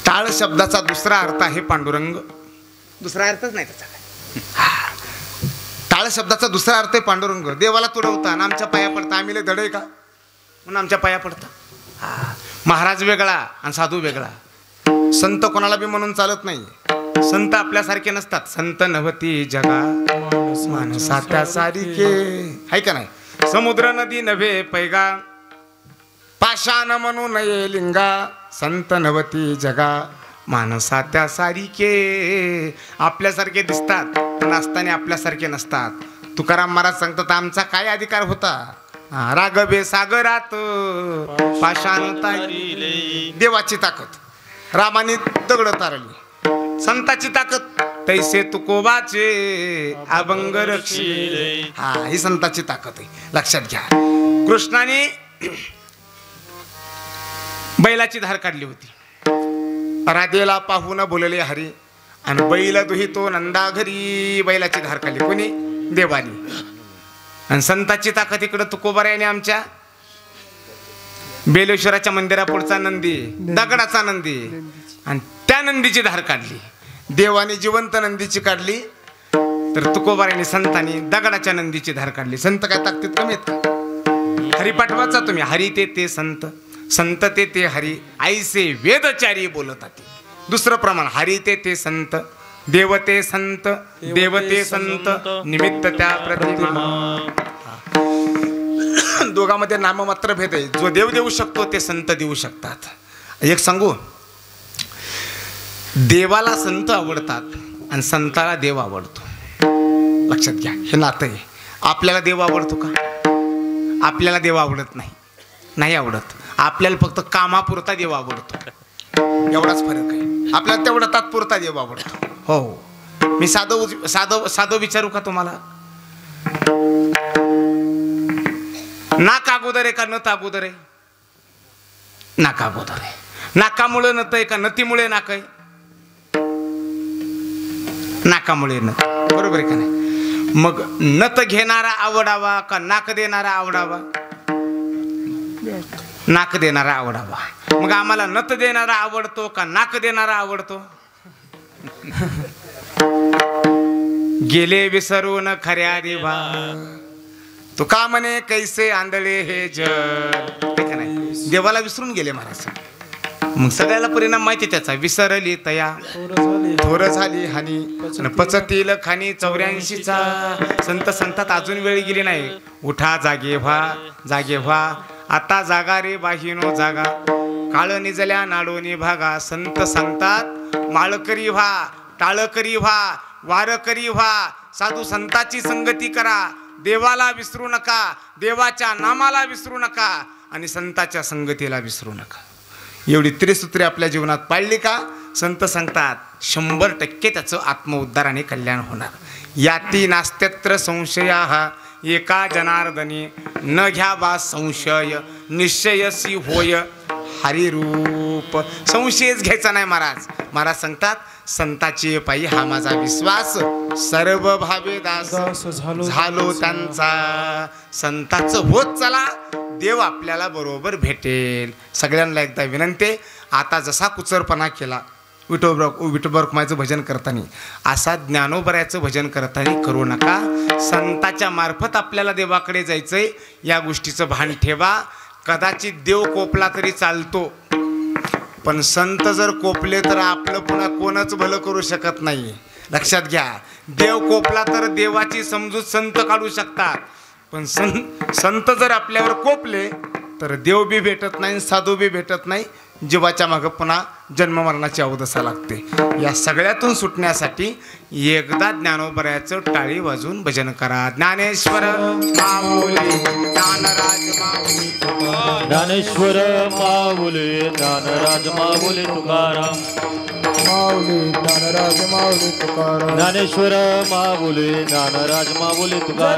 टाळ शब्दाचा दुसरा अर्थ आहे पांडुरंग. दुसरा अर्थच नाही त्याचा. टाळ शब्दाचा दुसरा अर्थ आहे पांडुरंग. देवाला तुडवता आणि आमच्या पाया पडता. आम्ही लय धडे का म्हणून आमच्या पाया पडता. महाराज वेगळा आणि साधू वेगळा. संत कोणाला बी म्हणून चालत नाही. संत आपल्यासारखे नसतात. संत नव्हती जगा माणसात्या सारिके, आहे का नाही? समुद्र नदी नव्हे पैगा, पाषाण म्हणू नये लिंगा. संत नव्हती जगा माणसात्या सारिके. आपल्यासारखे दिसतात पण असताना आपल्यासारखे नसतात. तुकाराम महाराज सांगतात, आमचा काय अधिकार होता? रागवे सागरात पाषाण तारिले. देवाची ताकद, रामाने दगड तारली. संताची ताकद, तैसे तुकोबाचे अभंग रक्षिले. हा, ही संताची ताकद आहे, लक्षात घ्या. कृष्णाने बैलाची धार काढली होती. राधेला पाहून बोलले हरी, आणि बैल दुहितो नंदा घरी. बैलाची धार काढली कोणी? देवानी. आणि संताची ताकद इकडं तुकोबारायाने आमच्या बेलेश्वराच्या मंदिरापुढचा नंदी, दगडाचा नंदी, आणि त्या नंदीची धार काढली. देवाने जिवंत नंदीची काढली, तर तुकोबारायाने संतांनी दगडाच्या नंदीची धार काढली. संत काय ताकदीत कमी आहेत का? हरिपाठवाचा तुम्ही, हरी ते संत, संत ते हरी, ऐसे वेदचारी बोलतात. दुसरं प्रमाण, हरी ते संत, देवते संत, देवते संत, निमित्त त्या प्रतिमा. दोघांमध्ये नाममात्र भेद आहे. जो देव देऊ शकतो ते संत देऊ शकतात. एक सांगू, देवाला संत आवडतात आणि संताला देव आवडतो. लक्षात घ्या, हे नातं आहे. आपल्याला देव आवडतो का? आपल्याला देव आवडत नाही, नाही आवडत. आपल्याला फक्त कामापुरता देव आवडतो, एवढाच फरक आहे. आपल्याला तेवढा तात्पुरता देव आवडतो. हो, मी साधं विचारू का तुम्हाला? नाक अगोदर आहे का नथ अगोदर आहे? नाका अगोदर आहे. नाकामुळे नत आहे का नतीमुळे नाक आहे? नाकामुळे नत, बरोबर आहे का नाही? मग नत घेणारा आवडावा का नाक देणारा आवडावा? नाक देणारा आवडावा. मग आम्हाला नत देणारा आवडतो का नाक देणारा आवडतो? गेले विसरून खऱ्या देवा, तुका म्हणे कैसे आंधळे हे जग. हे का नाही? देवाला विसरून गेले महाराज. मग सगळ्याला परिणाम माहिती त्याचा. विसरली तया थोर झाली हानी न पचतील खानी 84चा. संत संतात अजून वेळ गेली नाही. उठा जागे व्हा, जागे व्हा, आता जागा रे बाहिनो जागा, काळ निजल्या नाडोनी भागा. संत सांगतात माळकरी व्हा, टाळकरी व्हा, वारकरी व्हा, साधू संताची संगती करा, देवाला विसरू नका, देवाच्या नामाला विसरू नका आणि संताच्या संगतीला विसरू नका. एवढी त्रिसूत्रे आपल्या जीवनात पाळली का संत सांगतात 100% त्याचं आत्मउद्धार आणि कल्याण होणार. याती नास्त्यत्र संशया एका जनार्दनी, न घ्या बा संशय निश्चयसी होय हरिरूप. संशयच घ्यायचा नाही महाराज. महाराज सांगतात संताची पायी हा माझा विश्वास, सर्व भावे दास झालो त्यांचा. संताचं होत चला, देव आपल्याला बरोबर भेटेल. सगळ्यांना एकदा विनंती, आता जसा कुचरपणा केला विठोबा रुक्माईचं भजन करताना, असा ज्ञानोबऱ्याचं भजन करताना करू नका. संताच्या मार्फत आपल्याला देवाकडे जायचंय या गोष्टीचं भान ठेवा. कदाचित देव कोपला तरी चालतो, पण संत जर कोपले तर आपलं पुन्हा कोणच भलं करू शकत नाही. लक्षात घ्या, देव कोपला तर देवाची समजूत संत काढू शकतात, पण संत जर आपल्यावर कोपले तर देव बी भेटत नाही, साधू बी भेटत नाही. जीवाच्या मागं पुन्हा जन्म मरणाची अवदसा लागते. या सगळ्यातून सुटण्यासाठी एकदा ज्ञानोबऱ्याचं टाळी वाजून भजन करा. ज्ञानेश्वर माऊली ज्ञानराज माऊली, ज्ञानेश्वर माऊली ज्ञानराज माऊली तुकाराम, माऊली ज्ञानराज माऊली तुकाराम, ज्ञानेश्वर माऊली ज्ञानराज माऊली तुकाराम.